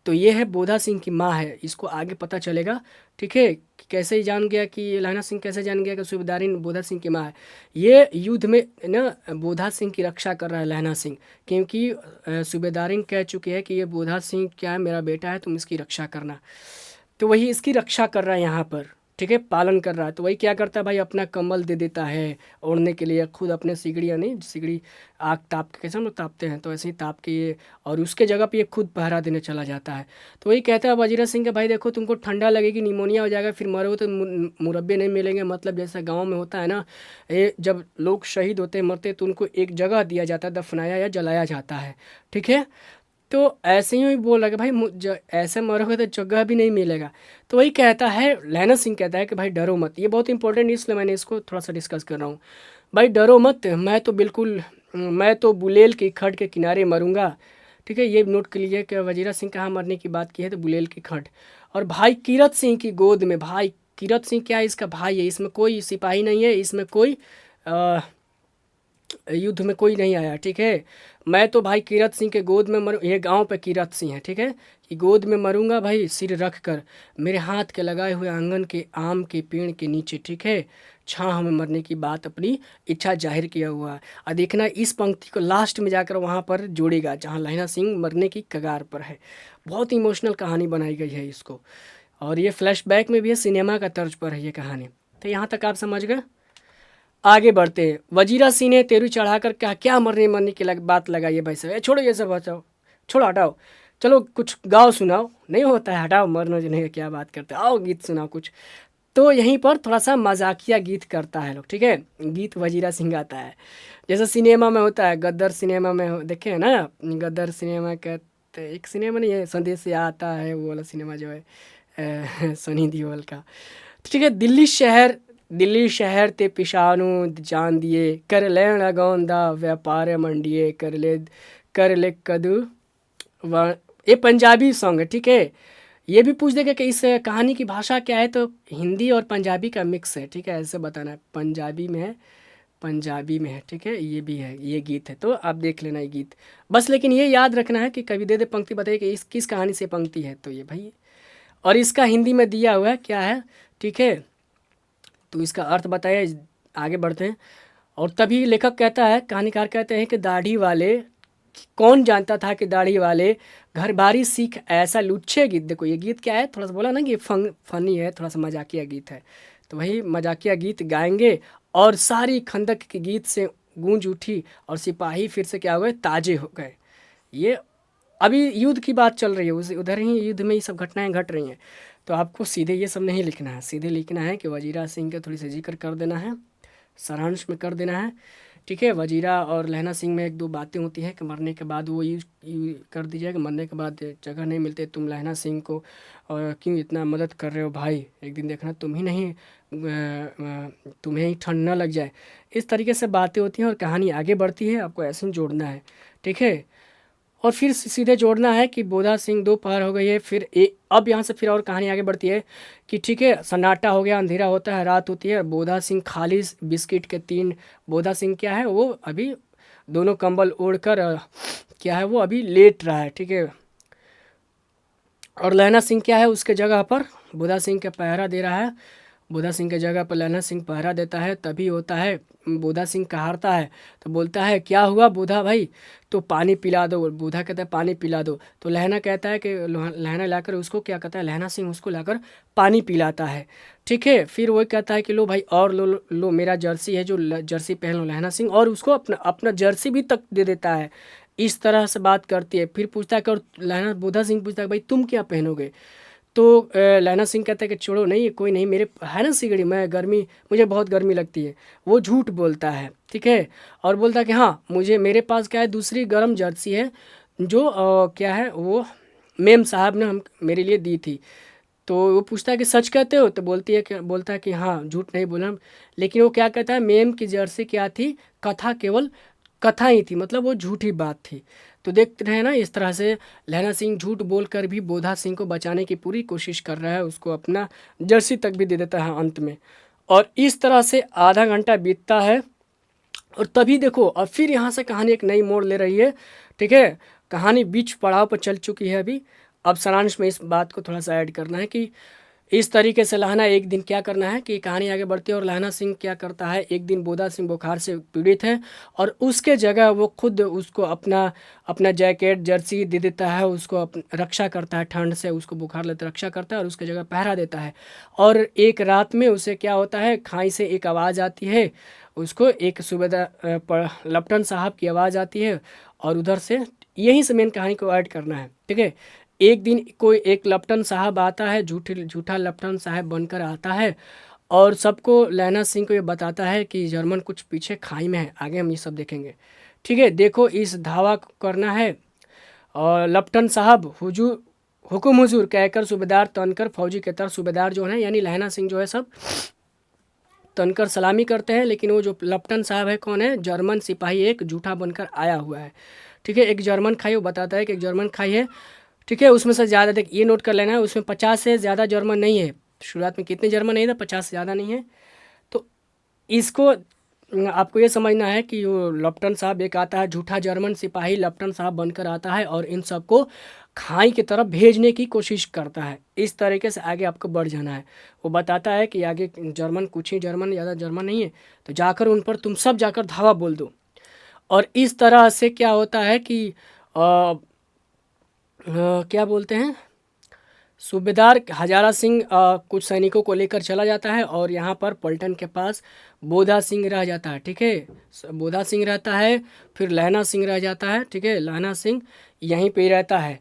तो ये है बोधा सिंह की माँ है, इसको आगे पता चलेगा, ठीक है। कि कैसे ही जान गया कि लहना सिंह कैसे जान गया कि सूबेदारिन बोधा सिंह की माँ है। ये युद्ध में ना बोधा सिंह की रक्षा कर रहा है लहना सिंह, क्योंकि सूबेदारिन कह चुकी है कि ये बोधा सिंह क्या है, मेरा बेटा है, तुम इसकी रक्षा करना। तो वही इसकी रक्षा कर रहा है यहाँ पर, ठीक है, पालन कर रहा है। तो वही क्या करता है भाई, अपना कंबल दे देता है ओढ़ने के लिए, खुद अपने सिगड़ियाँ नहीं, सिगड़ी आग ताप के, कैसे हम लोग तापते हैं तो ऐसे ही ताप के ये, और उसके जगह पे ये खुद पहरा देने चला जाता है। तो वही कहता है वजीरा सिंह का, भाई देखो तुमको ठंडा लगेगी, निमोनिया हो जाएगा, फिर मरोगे तो मुरब्बे नहीं मिलेंगे। मतलब जैसा गाँव में होता है ना, ये जब लोग शहीद होते मरते तो उनको एक जगह दिया जाता है, दफनाया या जलाया जाता है, ठीक है। तो ऐसे ही बोल रहा कि भाई ऐसे मरोगे तो जगह भी नहीं मिलेगा। तो वही कहता है, लहना सिंह कहता है कि भाई डरो मत। ये बहुत इंपॉर्टेंट, इसलिए मैंने इसको थोड़ा सा डिस्कस कर रहा हूँ। भाई डरो मत, मैं तो बुलेल की खड़ के किनारे मरूंगा। ठीक है, ये नोट कर लीजिए कि वजीरा सिंह कहाँ मरने की बात की है, तो बुलेल की खड़। और भाई कीरत सिंह की गोद में, भाई कीरत सिंह क्या है, इसका भाई है, इसमें कोई सिपाही नहीं है, इसमें कोई युद्ध में कोई नहीं आया। ठीक है, मैं तो भाई कीरत सिंह के गोद में मरूँ, ये गांव पे कीरत सिंह है। ठीक है, कि गोद में मरूंगा भाई, सिर रख कर मेरे हाथ के लगाए हुए आंगन के आम के पेड़ के नीचे। ठीक है, छाँव में मरने की बात अपनी इच्छा जाहिर किया हुआ है। और देखना इस पंक्ति को लास्ट में जाकर वहाँ पर जोड़ेगा जहाँ लहना सिंह मरने की कगार पर है। बहुत इमोशनल कहानी बनाई गई है इसको, और ये फ्लैशबैक में भी है, सिनेमा का तर्ज पर है ये कहानी। तो यहाँ तक आप समझ गए। आगे बढ़ते हैं। वजीरा सिंह ने तेरू चढ़ाकर क्या क्या मरने की बात लगाई है भाई साहब। छोड़ो ये सब, हटाओ, छोड़ो, हटाओ, चलो कुछ गाओ सुनाओ। नहीं होता है, हटाओ, मरने जो नहीं, क्या बात करते, आओ गीत सुनाओ कुछ। तो यहीं पर थोड़ा सा मजाकिया गीत करता है लोग। ठीक है, गीत वजीरा सिंह गाता है, जैसे सिनेमा में होता है, गद्दर सिनेमा में देखे है ना, गद्दर सिनेमा कहते, एक सिनेमा नहीं है, संदेश से आता है, वो वाला सिनेमा जो है सनी देओल का। ठीक है, दिल्ली शहर ते पिशानू जान दिए, कर लेन लगौंदा व्यापार मंडिए, कर ले कदू ये पंजाबी सॉन्ग है। ठीक है, ये भी पूछ देगा कि इस कहानी की भाषा क्या है, तो हिंदी और पंजाबी का मिक्स है। ठीक है, ऐसे बताना है, पंजाबी में है, पंजाबी में है। ठीक है, ये भी है, ये गीत है, तो आप देख लेना ये गीत बस। लेकिन ये याद रखना है कि कभी दे दे पंक्ति बताइए कि इस किस कहानी से पंक्ति है, तो ये भाई, और इसका हिंदी में दिया हुआ है क्या है। ठीक है, तो इसका अर्थ बताइए, आगे बढ़ते हैं। और तभी लेखक कहता है, कहानीकार कहते हैं कि दाढ़ी वाले, कौन जानता था कि दाढ़ी वाले घर बारी सीख ऐसा लुच्छे गीत। देखो ये गीत क्या है, थोड़ा सा बोला ना कि फनी है, थोड़ा सा मजाकिया गीत है, तो वही मजाकिया गीत गाएंगे। और सारी खंदक के गीत से गूंज उठी और सिपाही फिर से क्या हुए, ताजे हो गए। ये अभी युद्ध की बात चल रही है, उस उधर ही युद्ध में ये सब घटनाएं घट रही हैं। तो आपको सीधे ये सब नहीं लिखना है, सीधे लिखना है कि वजीरा सिंह का थोड़ी सी जिक्र कर देना है, सारांश में कर देना है। ठीक है, वजीरा और लहना सिंह में एक दो बातें होती हैं कि मरने के बाद वो ये कर दीजिए कि मरने के बाद जगह नहीं मिलते, तुम लहना सिंह को और क्यों इतना मदद कर रहे हो भाई, एक दिन देखना तुम ही नहीं, तुम्हें ही ठंड न लग जाए। इस तरीके से बातें होती हैं और कहानी आगे बढ़ती है, आपको ऐसे ही जोड़ना है। ठीक है, और फिर सीधे जोड़ना है कि बोधा सिंह दोपहर हो गई है, फिर अब यहाँ से फिर और कहानी आगे बढ़ती है कि ठीक है, सन्नाटा हो गया, अंधेरा होता है, रात होती है, बोधा सिंह खाली बिस्किट के तीन, बोधा सिंह क्या है, वो अभी दोनों कंबल ओढ़कर क्या है, वो अभी लेट रहा है। ठीक है, और लहना सिंह क्या है, उसके जगह पर बोधा सिंह का पहरा दे रहा है। बोधा सिंह के जगह पर लहना सिंह पहरा देता है। तभी होता है, बोधा सिंह कहारता है, तो बोलता है क्या हुआ बोधा भाई, तो पानी पिला दो। बोधा कहता है पानी पिला दो, तो लहना कहता है कि लहना लाकर उसको क्या कहता है, लहना सिंह उसको लाकर पानी पिलाता है। ठीक है, फिर वो कहता है कि लो भाई और लो लो, लो मेरा जर्सी है, जो जर्सी पहन लो लहना सिंह, और उसको अपना अपना जर्सी भी तक दे देता है। इस तरह से बात करती है। फिर पूछता है कि और लहना बोधा सिंह पूछता है भाई तुम क्या पहनोगे, तो लहना सिंह कहता है कि छोड़ो, नहीं कोई नहीं, मेरे है ना सिगड़ी, मैं गर्मी, मुझे बहुत गर्मी लगती है। वो झूठ बोलता है। ठीक है, और बोलता है कि हाँ मुझे, मेरे पास क्या है, दूसरी गर्म जर्सी है, जो क्या है, वो मेम साहब ने हम मेरे लिए दी थी। तो वो पूछता है कि सच कहते हो, तो बोलता है कि हाँ झूठ नहीं बोला। लेकिन वो क्या कहता है, मेम की जर्सी क्या थी, कथा, केवल कथा ही थी, मतलब वो झूठी बात थी। तो देखते रहे ना, इस तरह से लहना सिंह झूठ बोलकर भी बोधा सिंह को बचाने की पूरी कोशिश कर रहा है, उसको अपना जर्सी तक भी दे देता है अंत में। और इस तरह से आधा घंटा बीतता है, और तभी देखो अब फिर यहाँ से कहानी एक नई मोड़ ले रही है। ठीक है, कहानी बीच पड़ाव पर चल चुकी है अभी। अब सारांश में इस बात को थोड़ा सा ऐड करना है कि इस तरीके से लहना एक दिन क्या करना है कि कहानी आगे बढ़ती है, और लहना सिंह क्या करता है, एक दिन बोधा सिंह बुखार से पीड़ित है, और उसके जगह वो खुद उसको अपना अपना जैकेट जर्सी दे देता है, उसको रक्षा करता है, ठंड से उसको बुखार लेते रक्षा करता है, और उसके जगह पहरा देता है। और एक रात में उसे क्या होता है, खाई से एक आवाज़ आती है, उसको एक सूबेदार लपटन साहब की आवाज़ आती है, और उधर से यहीं से मेन कहानी को ऐड करना है। ठीक है, एक दिन कोई एक लपटन साहब आता है, झूठा लपटन साहब बनकर आता है, और सबको लहना सिंह को ये बताता है कि जर्मन कुछ पीछे खाई में है। आगे हम ये सब देखेंगे। ठीक है, देखो इस धावा को करना है, और लप्टन साहब हुजूर हुकुम हुजूर कहकर सूबेदार तनकर फौजी के तरफ सूबेदार जो है यानी लहना सिंह जो है सब तनकर सलामी करते हैं। लेकिन वो जो लप्टन साहब है कौन है, जर्मन सिपाही एक झूठा बनकर आया हुआ है। ठीक है, एक जर्मन खाई, वो बताता है कि एक जर्मन खाई है। ठीक है, उसमें से ज़्यादा देख ये नोट कर लेना है, उसमें 50 से ज़्यादा जर्मन नहीं है। शुरुआत में कितने जर्मन नहीं था, 50 से ज़्यादा नहीं है। तो इसको आपको ये समझना है कि वो लप्टन साहब एक आता है झूठा जर्मन सिपाही लप्टन साहब बनकर आता है और इन सबको खाई की तरफ भेजने की कोशिश करता है। इस तरीके से आगे आपको बढ़ जाना है। वो बताता है कि आगे जर्मन कुछ ही जर्मन, ज़्यादा जर्मन नहीं है, तो जाकर उन पर तुम सब जाकर धावा बोल दो। और इस तरह से क्या होता है कि क्या बोलते हैं, सूबेदार हजारा सिंह कुछ सैनिकों को लेकर चला जाता है और यहाँ पर पलटन के पास बोधा सिंह रह जाता है। ठीक है, बोधा सिंह रहता है, फिर लहना सिंह रह जाता है। ठीक है, लहना सिंह यहीं पे ही रहता है।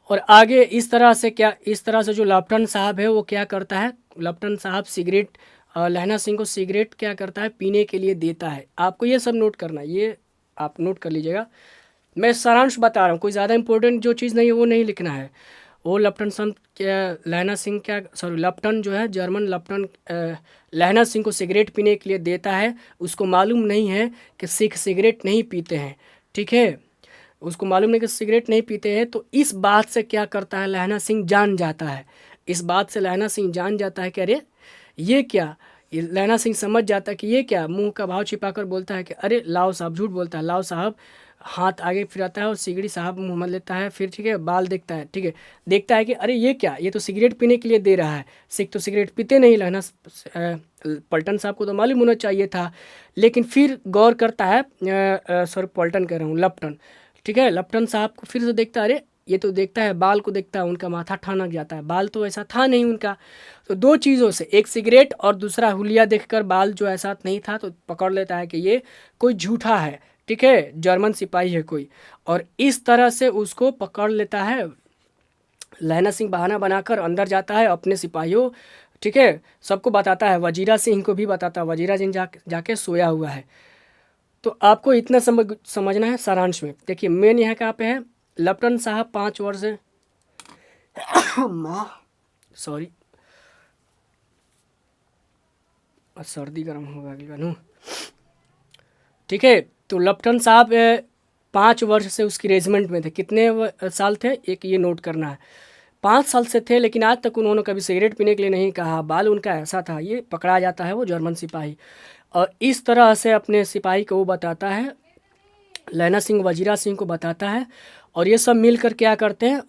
और आगे इस तरह से जो लप्टन साहब है वो क्या करता है, लप्टन साहब सिगरेट लहना सिंह को सिगरेट क्या करता है, पीने के लिए देता है। आपको ये सब नोट करना है, ये आप नोट कर लीजिएगा। मैं सारांश बता रहा हूँ, कोई ज़्यादा इंपॉर्टेंट जो चीज़ नहीं है वो नहीं लिखना है। वो लप्टन सिंह क्या, लहना सिंह क्या, सॉरी लप्टन जो है जर्मन लप्टन लहना सिंह को सिगरेट पीने के लिए देता है। उसको मालूम नहीं है कि सिख सिगरेट नहीं पीते हैं। ठीक है, उसको मालूम नहीं कि सिगरेट नहीं पीते हैं। तो इस बात से क्या करता है, लहना सिंह जान जाता है। इस बात से लहना सिंह जान जाता है कि अरे ये क्या, ये लहना सिंह समझ जाता है कि ये क्या, मुंह का भाव छिपाकर बोलता है कि अरे लाओ साहब, झूठ बोलता है। लाओ साहब हाथ आगे फिराता है और सिगड़ी साहब मुंह में लेता है। फिर ठीक है, बाल देखता है। ठीक है, देखता है कि अरे ये क्या, ये तो सिगरेट पीने के लिए दे रहा है। सिख तो सिगरेट पीते नहीं। लहना पलटन साहब को तो मालूम होना चाहिए था। लेकिन फिर गौर करता है, सॉरी पलटन कह रहा हूँ, लप्टन। ठीक है, लप्टन साहब को फिर से देखता है, अरे ये तो देखता है, बाल को देखता है, उनका माथा ठानक जाता है, बाल तो ऐसा था नहीं उनका। तो दो चीज़ों से, एक सिगरेट और दूसरा हुलिया देखकर बाल जो ऐसा नहीं था, तो पकड़ लेता है कि ये कोई झूठा है। ठीक है, जर्मन सिपाही है कोई, और इस तरह से उसको पकड़ लेता है। लहना सिंह बहाना बनाकर अंदर जाता है अपने सिपाहियों, ठीक है, सबको बताता है, वजीरा सिंह को भी बताता है। वजीरा सिंह जाके सोया हुआ है। तो आपको इतना समझना है सारांश में। देखिए मेन यहाँ कहाँ पे है, लप्टन साहब 5 वर्ष सॉरी सर्दी गर्म होगा अगली। ठीक है, तो लप्टन साहब 5 वर्ष से उसकी रेजिमेंट में थे। कितने साल थे, एक ये नोट करना है, 5 साल से थे। लेकिन आज तक उन्होंने कभी सिगरेट पीने के लिए नहीं कहा। बाल उनका ऐसा था। ये पकड़ा जाता है वो जर्मन सिपाही, और इस तरह से अपने सिपाही को वो बताता है, लहना सिंह वजीरा सिंह को बताता है। और ये सब मिलकर क्या करते हैं,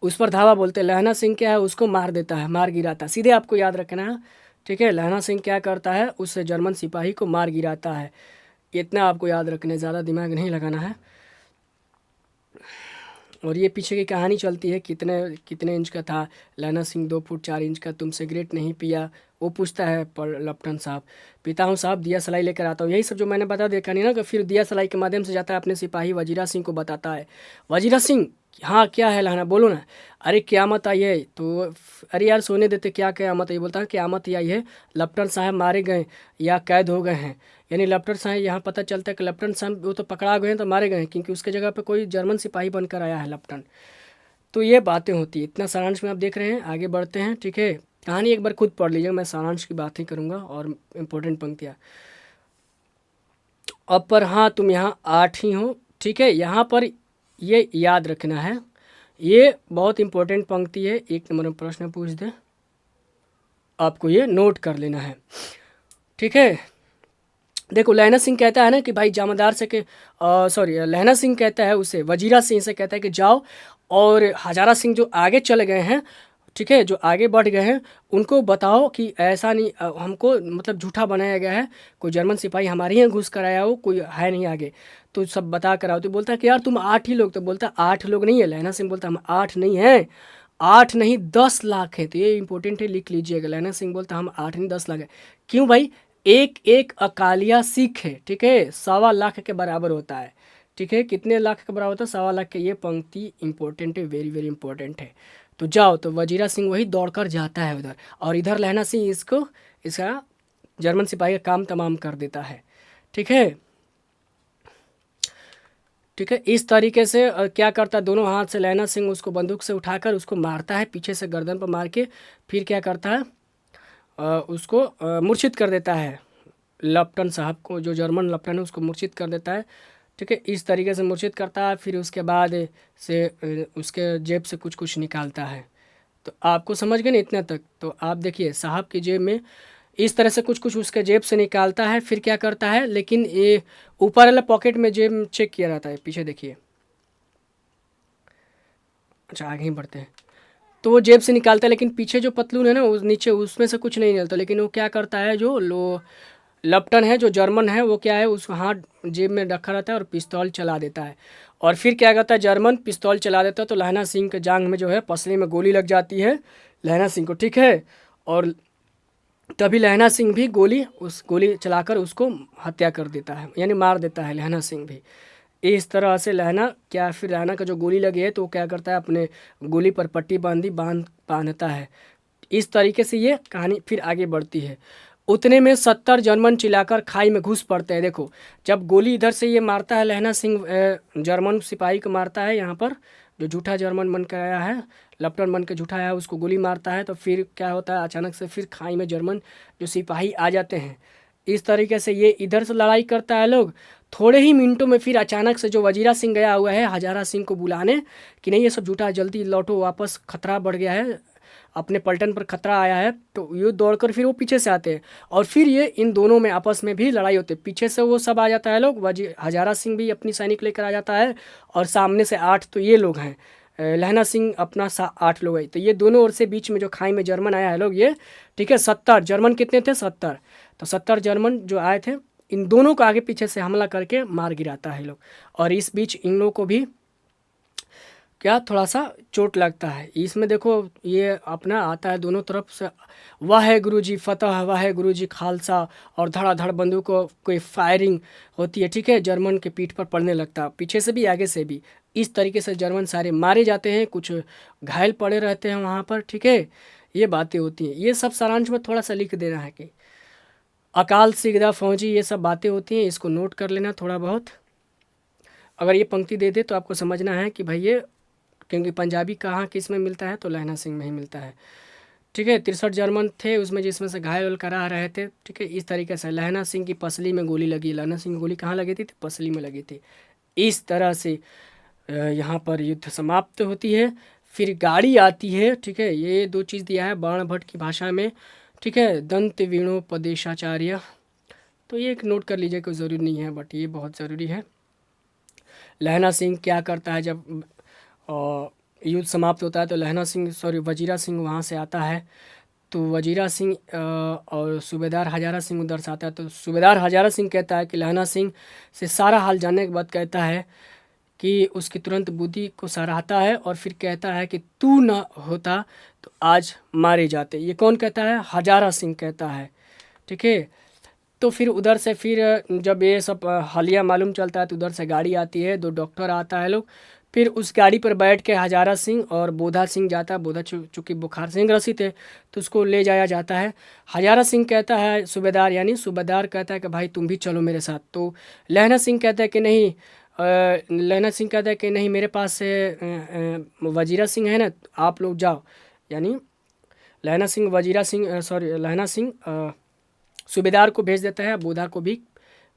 उस पर धावा बोलते हैं। लहना सिंह क्या है, उसको मार देता है, मार गिराता है। सीधे आपको याद रखना है। ठीक है, लहना सिंह क्या करता है, उस जर्मन सिपाही को मार गिराता है। इतना आपको याद रखने, ज़्यादा दिमाग नहीं लगाना है। और ये पीछे की कहानी चलती है, कितने कितने इंच का था लहना सिंह, 2 फुट 4 इंच का। तुम सिगरेट नहीं पिया, वो पूछता है पर लप्टन साहब, पीता हूँ साहब, दिया सलाई लेकर आता हूँ। यही सब जो मैंने बता देखा नहीं ना, कि फिर दिया सलाई के माध्यम से जाता है अपने सिपाही वजीरा सिंह को बताता है। वजीरा सिंह, हाँ क्या है लहना, बोलो ना। अरे क़यामत आई है। तो अरे यार सोने देते, क्या क़यामत आई, बोलता है क़यामत आई है, लप्टन साहब मारे गए या कैद हो गए हैं। यानी लप्टन साहब, यहाँ पता चलता है कि लप्टन साहब वो तो पकड़ा गए हैं, तो मारे गए हैं, क्योंकि उसके जगह पे कोई जर्मन सिपाही बनकर आया है लप्टन। तो ये बातें होती है। इतना सारांश में आप देख रहे हैं, आगे बढ़ते हैं। ठीक है, कहानी एक बार खुद पढ़ लीजिएगा, मैं सारांश की बात ही करूँगा और इम्पोर्टेंट पंक्तियाँ। अब पर हाँ तुम यहाँ 8 ही हो। ठीक है, यहाँ पर ये याद रखना है, ये बहुत इम्पोर्टेंट पंक्ति है। 1 नंबर में प्रश्न पूछ दे, आपको ये नोट कर लेना है। ठीक है, देखो लहना सिंह कहता है ना कि भाई जामादार से के सॉरी लहना सिंह कहता है उसे, वजीरा सिंह से कहता है कि जाओ और हजारा सिंह जो आगे चले गए हैं, ठीक है, जो आगे बढ़ गए हैं, उनको बताओ कि ऐसा नहीं, हमको मतलब झूठा बनाया गया है, कोई जर्मन सिपाही हमारे यहाँ घुस कर आया हो, कोई है नहीं आगे, तो सब बता कर आओ। तो बोलता है कि यार तुम 8 ही लोग, तो बोलता है 8 लोग नहीं है। लहना सिंह बोलता है हम 8 नहीं हैं, 8 नहीं 10 लाख है। तो ये इंपॉर्टेंट है, लिख लीजिएगा। लहना सिंह बोलता है हम 8 नहीं 10 लाख है। क्यों भाई, एक एक अकालिया सिख है। ठीक है, 1.25 लाख के बराबर होता है। ठीक है, कितने लाख के बराबर होता है, 1.25 लाख के। ये पंक्ति इंपॉर्टेंट है, वेरी वेरी इंपॉर्टेंट है। तो जाओ, तो वजीरा सिंह वही दौड़कर जाता है उधर, और इधर लहना सिंह इसका जर्मन सिपाही का काम तमाम कर देता है। ठीक है, ठीक है। इस तरीके से क्या करता है, दोनों हाथ से लहना सिंह उसको बंदूक से उठाकर उसको मारता है, पीछे से गर्दन पर मार के फिर क्या करता है, उसको मूर्छित कर देता है। लप्टन साहब को, जो जर्मन लप्टन है, उसको मूर्छित कर देता है। ठीक है, इस तरीके से मूर्छित करता है। फिर उसके बाद से उसके जेब से कुछ कुछ निकालता है। तो आपको समझ गए ना इतना तक। तो आप देखिए साहब की जेब में इस तरह से कुछ कुछ उसके जेब से निकालता है। फिर क्या करता है, लेकिन ये ऊपर वाला पॉकेट में जेब में चेक किया रहता है। पीछे देखिए, अच्छा आगे ही बढ़ते हैं। तो वो जेब से निकालता है, लेकिन पीछे जो पतलून है ना, उस नीचे उसमें से कुछ नहीं निकलता। लेकिन वो क्या करता है, जो लो लप्टन है, जो जर्मन है, वो क्या है, उस हाथ जेब में रखा रहता है और पिस्तौल चला देता है। और फिर क्या करता है, जर्मन पिस्तौल चला देता है तो लहना सिंह के जांघ में जो है, पसली में गोली लग जाती है लहना सिंह को। ठीक है, और तभी लहना सिंह भी उस गोली चलाकर उसको हत्या कर देता है, यानी मार देता है लहना सिंह भी। इस तरह से लहना क्या, फिर लहना का जो गोली लगी है तो वो क्या करता है, अपने गोली पर पट्टी बांधता है। इस तरीके से ये कहानी फिर आगे बढ़ती है। उतने में 70 जर्मन चिल्लाकर खाई में घुस पड़ते हैं। देखो, जब गोली इधर से ये मारता है लहना सिंह, जर्मन सिपाही को मारता है, यहाँ पर जो झूठा जर्मन बन कर आया है, लप्टन बन के झूठा आया है, उसको गोली मारता है। तो फिर क्या होता है, अचानक से फिर खाई में जर्मन जो सिपाही आ जाते हैं। इस तरीके से ये इधर से लड़ाई करता है लोग। थोड़े ही मिनटों में फिर अचानक से जो वजीरा सिंह गया हुआ है हजारा सिंह को बुलाने कि नहीं ये सब झूठा है, जल्दी लौटो वापस, खतरा बढ़ गया है, अपने पलटन पर खतरा आया है। तो ये दौड़कर फिर वो पीछे से आते हैं और फिर ये इन दोनों में आपस में भी लड़ाई होती है। पीछे से वो सब आ जाता है लोग, हजारा सिंह भी अपनी सैनिक लेकर आ जाता है, और सामने से 8 तो ये लोग हैं, लहना सिंह अपना 8 लोग है। तो ये दोनों ओर से बीच में जो खाई में जर्मन आया है लोग ये, ठीक है। 70 जर्मन कितने थे, 70। तो 70 जर्मन जो आए थे, इन दोनों को आगे पीछे से हमला करके मार गिराता है लोग। और इस बीच इन लोगों को भी क्या थोड़ा सा चोट लगता है। इसमें देखो ये अपना आता है दोनों तरफ से, वाहे गुरुजी फतह, वाहे गुरुजी खालसा, और धड़ाधड़ बंदूकों कोई फायरिंग होती है। ठीक है, जर्मन के पीठ पर पड़ने लगता है, पीछे से भी आगे से भी। इस तरीके से जर्मन सारे मारे जाते हैं, कुछ घायल पड़े रहते हैं वहाँ पर। ठीक है, ये बातें होती हैं। ये सब सारांश में थोड़ा सा लिख देना है कि अकाल सिगदा फौजी, ये सब बातें होती हैं, इसको नोट कर लेना थोड़ा बहुत। अगर ये पंक्ति दे दे तो आपको समझना है कि भाई ये, क्योंकि पंजाबी कहाँ किस में मिलता है, तो लहना सिंह में ही मिलता है। ठीक है, 63 जर्मन थे उसमें, जिसमें से घायल करा रहे थे। ठीक है, इस तरीके से लहना सिंह की पसली में गोली लगी। लहना सिंह की गोली कहाँ लगी थी, तो पसली में लगी थी। इस तरह से यहाँ पर युद्ध समाप्त होती है। फिर गाड़ी आती है। ठीक है, ये 2 चीज़ दिया है बाण भट्ट की भाषा में। ठीक है, दंत वीणोपदेशाचार्य, तो ये एक नोट कर लीजिए, कोई ज़रूरी नहीं है बट ये बहुत ज़रूरी है। लहना सिंह क्या करता है, जब युद्ध समाप्त होता है तो लहना सिंह, सॉरी वजीरा सिंह वहाँ से आता है। तो वजीरा सिंह और सूबेदार हजारा सिंह उधर से आता है। तो सूबेदार हजारा सिंह कहता है कि लहना सिंह से सारा हाल जानने के बाद कहता है कि उसकी तुरंत बुद्धि को सराहता है, और फिर कहता है कि तू न होता तो आज मारे जाते। ये कौन कहता है, हजारा सिंह कहता है। ठीक है, तो फिर उधर से फिर जब ये सब हालिया मालूम चलता है तो उधर से गाड़ी आती है, 2 डॉक्टर आता है लोग। फिर उस गाड़ी पर बैठ के हजारा सिंह और बोधा सिंह जाता है। बोधा चूँकि बुखार से ग्रसित है तो उसको ले जाया जाता है। हजारा सिंह कहता है, सूबेदार यानी सूबेदार कहता है कि भाई तुम भी चलो मेरे साथ। तो लहना सिंह कहता है कि नहीं, लहना सिंह कहता है कि नहीं, मेरे पास से वजीरा सिंह है ना, आप लोग जाओ। यानी लहना सिंह वजीरा सिंह, सॉरी लहना सिंह सूबेदार को भेज देता है, बोधा को भी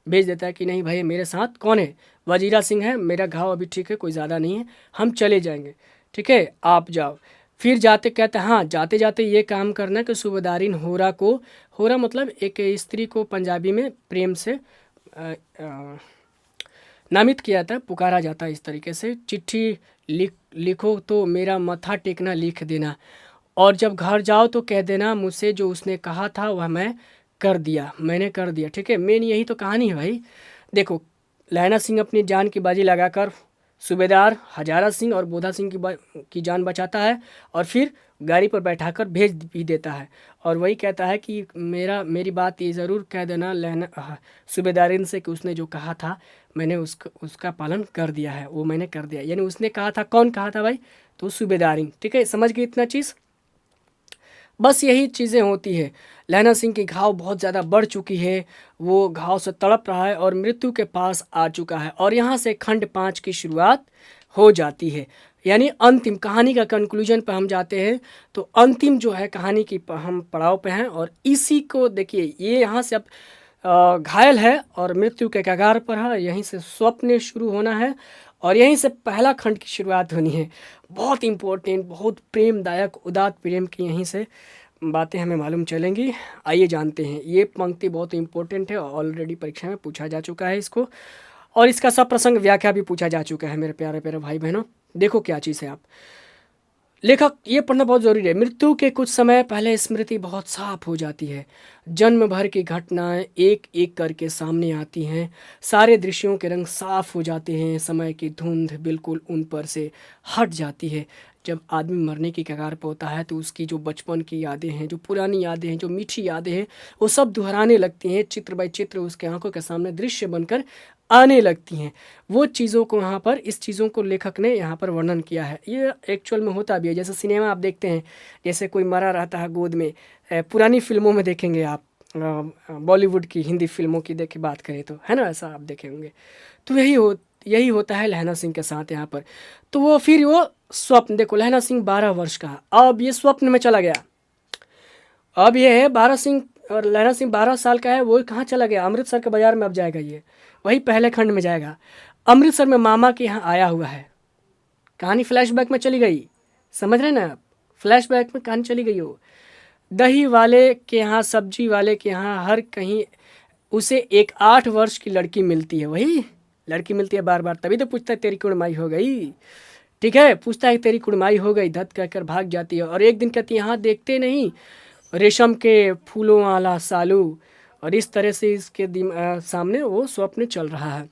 भेज देता है कि नहीं भाई मेरे साथ कौन है, वजीरा सिंह है, मेरा घाव अभी ठीक है, कोई ज़्यादा नहीं है, हम चले जाएंगे। ठीक है, आप जाओ। फिर जाते कहते हैं, हाँ जाते जाते ये काम करना कि सूबेदारिन होरा को, होरा मतलब एक स्त्री को पंजाबी में प्रेम से नामित किया जाता है, पुकारा जाता है इस तरीके से। चिट्ठी लिखो तो मेरा मत्था टेकना लिख देना, और जब घर जाओ तो कह देना मुझसे जो उसने कहा था वह मैंने कर दिया। ठीक है, मेन यही तो कहानी है भाई। देखो, लहना सिंह अपनी जान की बाजी लगाकर सूबेदार हजारा सिंह और बोधा सिंह की जान बचाता है, और फिर गाड़ी पर बैठाकर भेज भी देता है। और वही कहता है कि मेरी बात ये ज़रूर कह देना लहना सूबेदारिन से कि उसने जो कहा था मैंने उसका पालन कर दिया है, वो मैंने कर दिया। यानी उसने कहा था, कौन कहा था भाई, तो सूबेदारिन। ठीक है, समझ गए इतना चीज़। बस यही चीज़ें होती है। लहना सिंह की घाव बहुत ज़्यादा बढ़ चुकी है, वो घाव से तड़प रहा है और मृत्यु के पास आ चुका है, और यहाँ से खंड 5 की शुरुआत हो जाती है। यानी अंतिम कहानी का कंक्लूजन पर हम जाते हैं। तो अंतिम जो है कहानी की हम पड़ाव पे हैं, और इसी को देखिए, ये यहाँ से अब घायल है और मृत्यु के कगार पर है, यहीं से स्वप्न शुरू होना है और यहीं से पहला खंड की शुरुआत होनी है। बहुत इम्पोर्टेंट, बहुत प्रेमदायक, उदात्त प्रेम की यहीं से बातें हमें मालूम चलेंगी। आइए जानते हैं। ये पंक्ति बहुत इम्पोर्टेंट है, ऑलरेडी परीक्षा में पूछा जा चुका है इसको, और इसका सब प्रसंग व्याख्या भी पूछा जा चुका है मेरे प्यारे प्यारे भाई बहनों। देखो क्या चीज़ है। आप लेखक ये पढ़ना बहुत ज़रूरी है। मृत्यु के कुछ समय पहले स्मृति बहुत साफ हो जाती है। जन्म भर की घटनाएं एक एक करके सामने आती हैं। सारे दृश्यों के रंग साफ हो जाते हैं। समय की धुंध बिल्कुल उन पर से हट जाती है। जब आदमी मरने की कगार पर होता है तो उसकी जो बचपन की यादें हैं, जो पुरानी यादें हैं, जो मीठी यादें हैं, वो सब दोहराने लगती हैं। चित्र बाय चित्र उसके आंखों के सामने दृश्य बनकर आने लगती हैं। वो चीज़ों को यहाँ पर, इस चीज़ों को लेखक ने यहाँ पर वर्णन किया है। ये एक्चुअल में होता भी है। जैसे सिनेमा आप देखते हैं, जैसे कोई मरा रहता है गोद में, पुरानी फिल्मों में देखेंगे आप, बॉलीवुड की, हिंदी फिल्मों की देख के बात करें तो, है ना, ऐसा आप देखे होंगे। तो यही होता है लहना सिंह के साथ यहाँ पर। तो वो फिर वो स्वप्न, देखो लहना सिंह 12 वर्ष का है, अब ये स्वप्न में चला गया। अब ये है 12 सिंह, और लहना सिंह 12 साल का है, वो कहाँ चला गया? अमृतसर के बाजार में अब जाएगा ये, वही पहले खंड में जाएगा। अमृतसर में मामा के यहाँ आया हुआ है। कहानी फ्लैशबैक में चली गई, समझ रहे ना आप? फ्लैशबैक में कहानी चली गई हो। दही वाले के यहाँ, सब्जी वाले के यहाँ, हर कहीं उसे एक 8 वर्ष की लड़की मिलती है। वही लड़की मिलती है बार बार, तभी तो पूछता है तेरी कुड़माई हो गई, ठीक है, पूछता है तेरी कुड़माई हो गई, धत कहकर भाग जाती है। और एक दिन कहती है यहाँ देखते नहीं, रेशम के फूलों वाला सालू। और इस तरह से इसके सामने वो स्वप्न चल रहा है।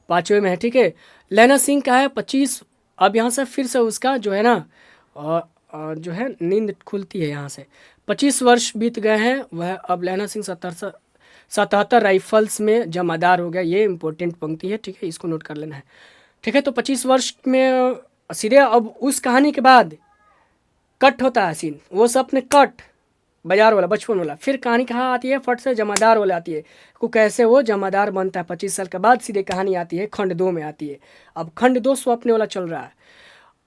5वें में है, ठीक है। लहना सिंह का है 25। अब यहाँ से फिर से उसका जो है ना, जो है नींद खुलती है यहाँ से। 25 वर्ष बीत गए हैं, वह अब लहना सिंह 77 राइफल्स में जमादार हो गया। ये इंपॉर्टेंट पंक्ति है, ठीक है, इसको नोट कर लेना है, ठीक है। तो 25 वर्ष में सीधे अब उस कहानी के बाद कट होता है सीन, वो सपने कट, बाजार वाला, बचपन वाला। फिर कहानी कहाँ आती है? फट से जमादार वाला आती है, को कैसे वो जमादार बनता है 25 साल के बाद। सीधे कहानी आती है खंड 2 में आती है। अब खंड 2 स्वप्न वाला चल रहा है,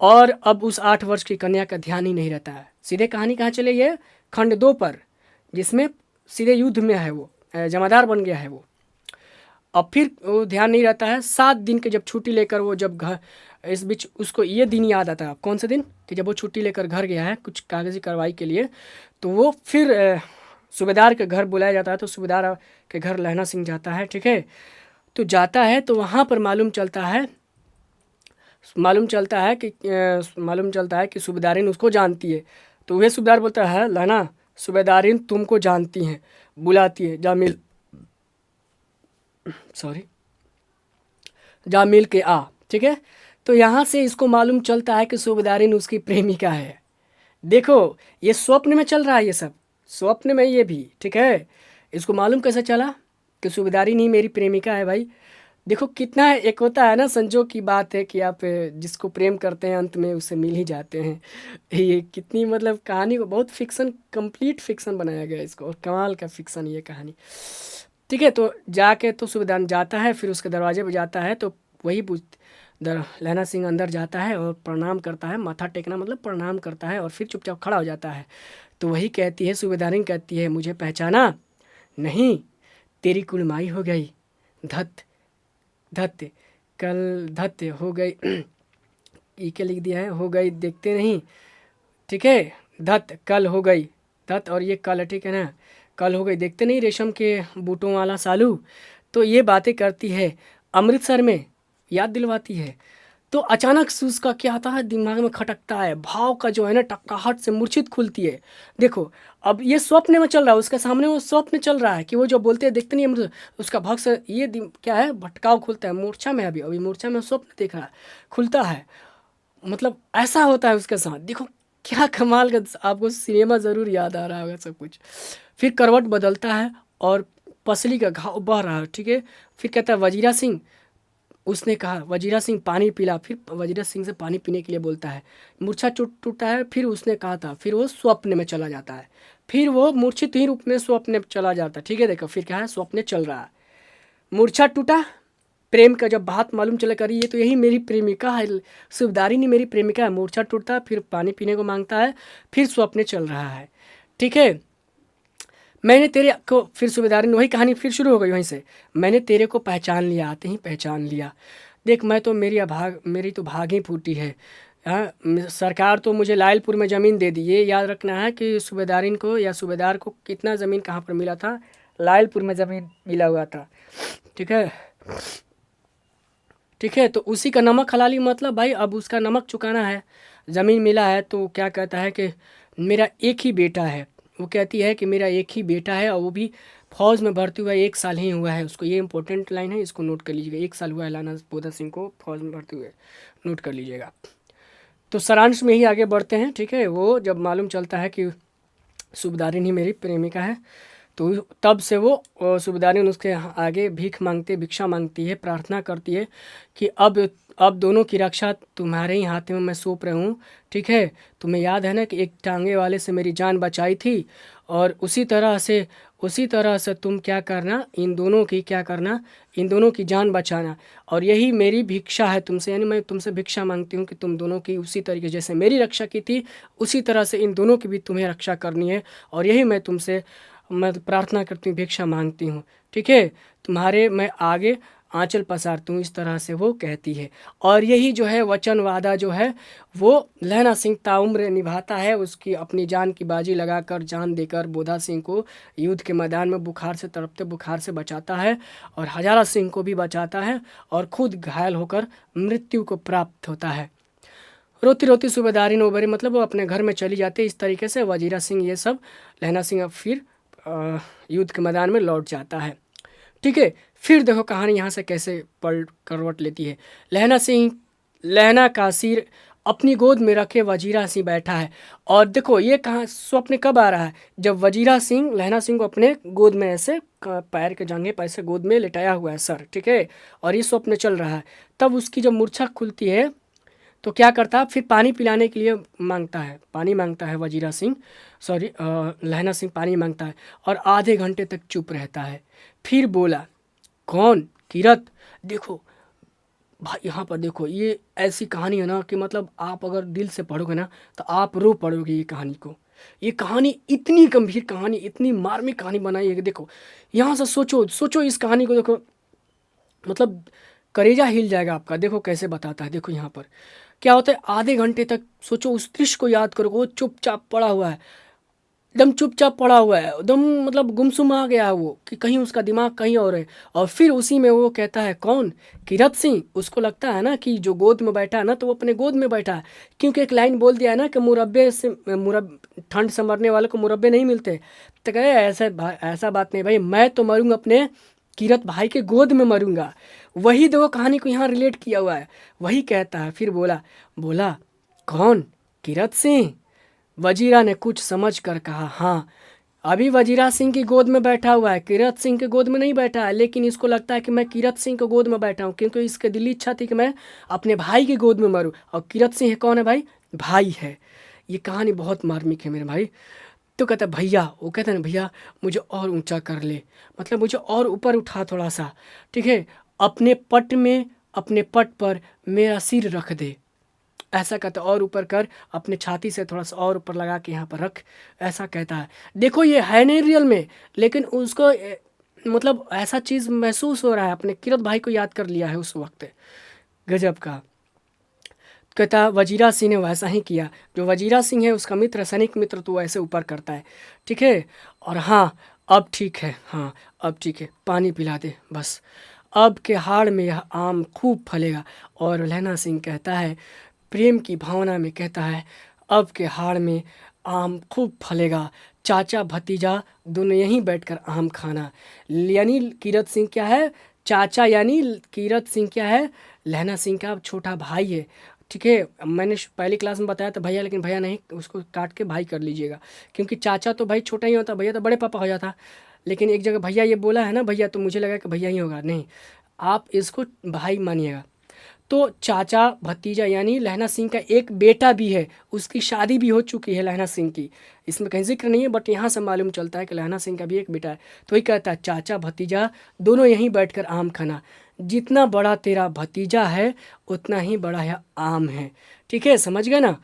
और अब उस 8 वर्ष की कन्या का ध्यान ही नहीं रहता है। सीधे कहानी कहाँ चले गई? खंड 2 पर, जिसमें सीधे युद्ध में है, वो जमादार बन गया है वो। अब फिर वो ध्यान नहीं रहता है। 7 दिन के जब छुट्टी लेकर वो जब घर, इस बीच उसको ये दिन याद आता है। कौन सा दिन? कि जब वो छुट्टी लेकर घर गया है कुछ कागज़ी कार्रवाई के लिए, तो वो फिर सूबेदार के घर बुलाया जाता है। तो सूबेदार के घर लहना सिंह जाता है, ठीक है। तो जाता है तो वहाँ पर मालूम चलता है कि सूबेदारिन उसको जानती है। तो वह सूबेदार बोलता है, लहना, सूबेदारिन तुमको जानती हैं, बुलाती है, जा मिल के आ, ठीक है। तो यहाँ से इसको मालूम चलता है कि सूबेदारिन उसकी प्रेमिका है। देखो ये स्वप्न में चल रहा है, ये सब स्वप्न में, ये भी ठीक है। इसको मालूम कैसे चला कि सूबेदारिन ही मेरी प्रेमिका है? भाई देखो कितना, एक होता है ना, संजोग की बात है कि आप जिसको प्रेम करते हैं अंत में उससे मिल ही जाते हैं। ये कितनी मतलब कहानी को बहुत फिक्सन, कंप्लीट फिक्सन बनाया गया इसको, और कमाल का फिक्सन ये कहानी, ठीक है। तो जाके तो सूबेदार जाता है, फिर उसके दरवाजे पे जाता है, तो वही लहना सिंह अंदर जाता है और प्रणाम करता है। माथा टेकना मतलब प्रणाम करता है, और फिर चुपचाप खड़ा हो जाता है। तो वही कहती है, सूबेदारिन कहती है, मुझे पहचाना नहीं, तेरी कुड़माई हो गई, धत धत कल धत हो गई। ये क्या लिख दिया है? हो गई देखते नहीं, ठीक है, धत कल हो गई, धत और ये कल, ठीक है ना, कल हो गई देखते नहीं, रेशम के बूटों वाला सालू। तो ये बातें करती है, अमृतसर में याद दिलवाती है। तो अचानक से उसका क्या आता है, दिमाग में खटकता है, भाव का जो है ना टक्काहट से मूर्छित खुलती है। देखो अब ये स्वप्न में चल रहा है, उसके सामने वो स्वप्न चल रहा है कि वो जो बोलते हैं देखते नहीं अमृत, उसका भाग से ये क्या है, भटकाव खुलता है, मूर्छा में अभी मूर्छा में स्वप्न देख रहा है, खुलता है। मतलब ऐसा होता है उसके साथ। देखो क्या कमाल का, आपको सिनेमा ज़रूर याद आ रहा होगा सब कुछ। फिर करवट बदलता है और पसली का घाव बह रहा है, ठीक है। फिर कहता है, वजीरा सिंह उसने कहा वजीरा सिंह पानी पिला, फिर वजीरा सिंह से पानी पीने के लिए बोलता है, मूर्छा टूटता है। फिर उसने कहा था, फिर वो स्वप्न में चला जाता है, फिर वो मूर्छित ही रूप में स्वप्न में चला जाता है। ठीक है, देखो फिर क्या है, स्वप्न चल रहा है, मूर्छा टूटा, प्रेम का जब बात मालूम चला करी ये तो यही मेरी प्रेमिका है, शिवदारिनी मेरी प्रेमिका है, मूर्छा टूटता है, फिर पानी पीने को मांगता है, फिर स्वप्न चल रहा है। ठीक है, मैंने तेरे को, फिर सूबेदारी वही कहानी फिर शुरू हो गई वहीं से, मैंने तेरे को पहचान लिया, आते ही पहचान लिया, देख मैं तो मेरी तो भाग ही फूटी है। हाँ, सरकार तो मुझे लायलपुर में ज़मीन दे दी। ये याद रखना है कि सूबेदारिन को या सूबेदार को कितना ज़मीन कहाँ पर मिला था, लायलपुर में ज़मीन मिला हुआ था। ठीक है, ठीक है, तो उसी का नमक हलाली, मतलब भाई अब उसका नमक चुकाना है, ज़मीन मिला है। तो क्या कहता है कि मेरा एक ही बेटा है, वो कहती है कि मेरा एक ही बेटा है, और वो भी फौज में भर्ती हुआ 1 साल ही हुआ है उसको। ये इंपॉर्टेंट लाइन है, इसको नोट कर लीजिएगा, 1 साल हुआ है लाना बोधा सिंह को फौज में भर्ती हुए, नोट कर लीजिएगा। तो सारांश में ही आगे बढ़ते हैं। ठीक है, वो जब मालूम चलता है कि सूबेदारिन ही मेरी प्रेमिका है, तो तब से वो सूबेदारिन उसके आगे भिक्षा मांगती है, प्रार्थना करती है कि अब दोनों की रक्षा तुम्हारे ही हाथ में मैं सौंप रहा हूँ। ठीक है, तुम्हें याद है ना कि एक टांगे वाले से मेरी जान बचाई थी, और उसी तरह से तुम क्या करना, इन दोनों की जान बचाना, और यही मेरी भिक्षा है तुमसे, यानी मैं तुमसे भिक्षा मांगती हूँ कि तुम दोनों की उसी तरीके जैसे मेरी रक्षा की थी उसी तरह से इन दोनों की भी तुम्हें रक्षा करनी है, और यही मैं प्रार्थना करती हूँ, भिक्षा मांगती हूँ। ठीक है, तुम्हारे मैं आगे आंचल पसारती हूँ, इस तरह से वो कहती है। और यही जो है वचन वादा जो है वो लहना सिंह ताउम्र निभाता है, उसकी अपनी जान की बाजी लगाकर, जान देकर बोधा सिंह को युद्ध के मैदान में बुखार से तड़पते बुखार से बचाता है, और हजारा सिंह को भी बचाता है, और खुद घायल होकर मृत्यु को प्राप्त होता है। रोती रोती सूबेदारिन उबरी, मतलब वो अपने घर में चली जाती है। इस तरीके से वजीरा सिंह ये सब, लहना सिंह अब फिर युद्ध के मैदान में लौट जाता है। ठीक है, फिर देखो कहानी यहाँ से कैसे पलट करवट लेती है। लहना का सिर अपनी गोद में रखे वजीरा सिंह बैठा है, और देखो ये कहाँ स्वप्न कब आ रहा है, जब वजीरा सिंह लहना सिंह को अपने गोद में ऐसे पैर के जंघे पर ऐसे गोद में लिटाया हुआ है सर। ठीक है, और ये स्वप्न चल रहा है, तब उसकी जब मूर्छा खुलती है तो क्या करता है, फिर पानी पिलाने के लिए पानी मांगता है वजीरा सिंह, लहना सिंह पानी मांगता है, और आधे घंटे तक चुप रहता है। फिर बोला, कौन? किरत। देखो भाई यहाँ पर देखो, ये ऐसी कहानी है ना कि मतलब आप अगर दिल से पढ़ोगे ना तो आप रो पढ़ोगे ये कहानी को। ये कहानी इतनी गंभीर कहानी, इतनी मार्मिक कहानी बनाई है कि देखो यहाँ से सोचो इस कहानी को, देखो मतलब कलेजा हिल जाएगा आपका। देखो कैसे बताता है, देखो यहाँ पर क्या होता है, आधे घंटे तक सोचो उस दृश्य को याद करो, वो चुपचाप पड़ा हुआ है, एकदम चुपचाप पड़ा हुआ है, एकदम मतलब गुमसुम आ गया है वो, कि कहीं उसका दिमाग कहीं और है। और फिर उसी में वो कहता है, कौन? किरत सिंह। उसको लगता है ना कि जो गोद में बैठा है ना, तो वो अपने गोद में बैठा है, क्योंकि एक लाइन बोल दिया है ना कि ठंड से मरने वाले को मुरब्बे नहीं मिलते। तो कहे ऐसा बात नहीं भाई, मैं तो मरूंगा अपने किरत भाई के गोद में मरूंगा। वही देखो कहानी को यहाँ रिलेट किया हुआ है। वही कहता है, फिर बोला कौन? किरत सिंह। वजीरा ने कुछ समझ कर कहा, हाँ अभी वजीरा सिंह की गोद में बैठा हुआ है, किरत सिंह के गोद में नहीं बैठा है, लेकिन इसको लगता है कि मैं किरत सिंह के गोद में बैठा हूँ, क्योंकि इसके दिली इच्छा थी कि मैं अपने भाई की गोद में मरूँ। और किरत सिंह कौन है भाई? भाई है। ये कहानी बहुत मार्मिक है मेरे भाई। तो कहता है भैया, वो कहता है ना भैया मुझे और ऊंचा कर ले, मतलब मुझे और ऊपर उठा थोड़ा सा। ठीक है, अपने पट पर मेरा सिर रख दे, ऐसा कहता है, और ऊपर कर, अपने छाती से थोड़ा सा और ऊपर लगा के यहाँ पर रख, ऐसा कहता है। देखो ये है नहीं रियल में, लेकिन उसको मतलब ऐसा चीज़ महसूस हो रहा है, अपने किरत भाई को याद कर लिया है उस वक्त। गजब का। कहता वजीरा सिंह ने वैसा ही किया, जो वजीरा सिंह है उसका मित्र, सैनिक मित्र, तो वैसे ऊपर करता है। ठीक है, और हाँ अब ठीक है, हाँ अब ठीक है, पानी पिला दे बस, अब के हाड़ में यह आम खूब फलेगा। और लहना सिंह कहता है, प्रेम की भावना में कहता है, अब के हाड़ में आम खूब फलेगा, चाचा भतीजा दोनों यहीं बैठकर आम खाना। यानी किरत सिंह क्या है, चाचा, यानी किरत सिंह क्या है, लहना सिंह का छोटा भाई है। ठीक है, मैंने पहली क्लास में बताया था भैया, लेकिन भैया नहीं, उसको काट के भाई कर लीजिएगा, क्योंकि चाचा तो भाई छोटा ही होता, भैया तो बड़े पापा हो जाता। लेकिन एक जगह भैया ये बोला है ना भैया, तो मुझे लगा कि भैया ही होगा, नहीं, आप इसको भाई मानिएगा। तो चाचा भतीजा यानी लहना सिंह का एक बेटा भी है, उसकी शादी भी हो चुकी है लहना सिंह की, इसमें कहीं जिक्र नहीं है, बट यहाँ से मालूम चलता है कि लहना सिंह का भी एक बेटा है। तो वही कहता है चाचा भतीजा दोनों यहीं बैठकर आम खाना, जितना बड़ा तेरा भतीजा है उतना ही बड़ा है आम है। ठीक है, समझ गए ना।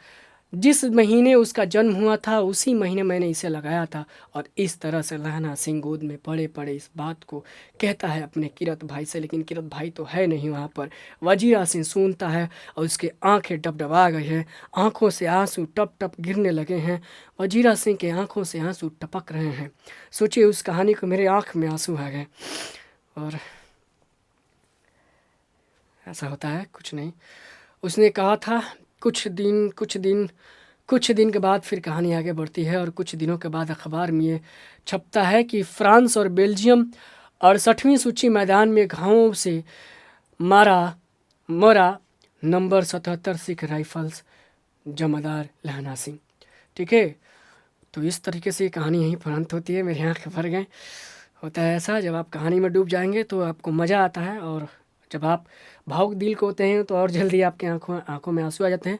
जिस महीने उसका जन्म हुआ था उसी महीने मैंने इसे लगाया था। और इस तरह से लहना सिंह गोद में पड़े पड़े इस बात को कहता है अपने किरत भाई से, लेकिन किरत भाई तो है नहीं वहाँ पर। वजीरा सिंह सुनता है और उसके आंखें डबडबा गई हैं, आंखों से आंसू टप टप गिरने लगे हैं। वजीरा सिंह के आंखों से आंसू टपक रहे हैं। सोचिए उस कहानी को मेरे आंख में आंसू आ गए। और ऐसा होता है, कुछ नहीं। उसने कहा था कुछ दिन के बाद फिर कहानी आगे बढ़ती है, और कुछ दिनों के बाद अखबार में ये छपता है कि फ्रांस और बेल्जियम 68वीं सूची मैदान में घावों से मरा नंबर 77 सिख राइफल्स जमादार लहना सिंह। ठीक है, तो इस तरीके से कहानी यहीं पर अंत होती है। मेरे आँख भर गए। होता है ऐसा, जब आप कहानी में डूब जाएंगे तो आपको मज़ा आता है, और जब आप भावुक दिल को होते हैं तो और जल्दी आपके आंखों में आंसू आ जाते हैं।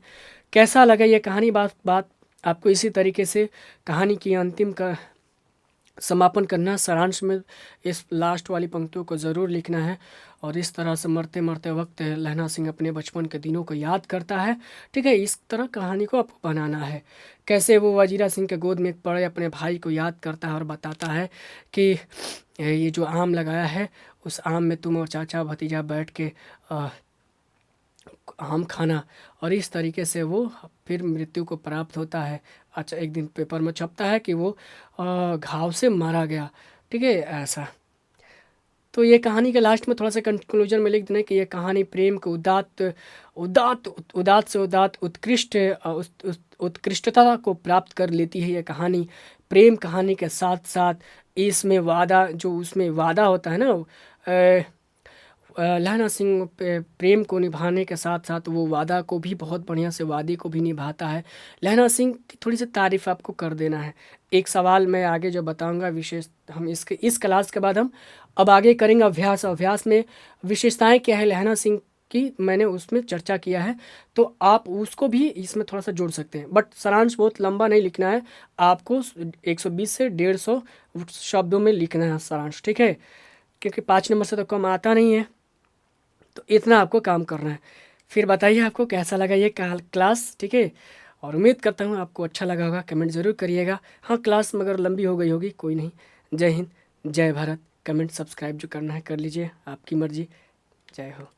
कैसा लगा ये कहानी? बात आपको इसी तरीके से कहानी की अंतिम का समापन करना, सारांश में इस लास्ट वाली पंक्तियों को ज़रूर लिखना है। और इस तरह से मरते मरते वक्त लहना सिंह अपने बचपन के दिनों को याद करता है। ठीक है, इस तरह कहानी को आपको बनाना है। कैसे वो वजीरा सिंह के गोद में पड़े अपने भाई को याद करता है और बताता है कि ये जो आम लगाया है उस आम में तुम और चाचा भतीजा बैठ के आम खाना, और इस तरीके से वो फिर मृत्यु को प्राप्त होता है। अच्छा, एक दिन पेपर में छपता है कि वो घाव से मारा गया। ठीक है, ऐसा। तो ये कहानी के लास्ट में थोड़ा सा कंक्लूजन में लिख देना कि ये कहानी प्रेम को उदात से उत्कृष्टता को प्राप्त कर लेती है। ये कहानी प्रेम कहानी के साथ साथ इसमें उसमें वादा होता है ना, लहना सिंह प्रेम को निभाने के साथ साथ वो वादा को भी बहुत बढ़िया से वादे को भी निभाता है। लहना सिंह की थोड़ी सी तारीफ आपको कर देना है। एक सवाल मैं आगे जो बताऊंगा विशेष, हम इस क्लास के बाद हम अब आगे करेंगे अभ्यास में विशेषताएं क्या है लहना सिंह की, मैंने उसमें चर्चा किया है, तो आप उसको भी इसमें थोड़ा सा जोड़ सकते हैं। बट सारांश बहुत लंबा नहीं लिखना है, आपको 120 से 150 शब्दों में लिखना है सारांश। ठीक है, क्योंकि 5 नंबर से तो कम आता नहीं है, तो इतना आपको काम करना है। फिर बताइए आपको कैसा लगा ये क्लास। ठीक है, और उम्मीद करता हूँ आपको अच्छा लगा होगा। कमेंट ज़रूर करिएगा। हाँ, क्लास मगर लंबी हो गई होगी, कोई नहीं। जय हिंद, जय भारत। कमेंट सब्सक्राइब जो करना है कर लीजिए, आपकी मर्ज़ी। जय हो।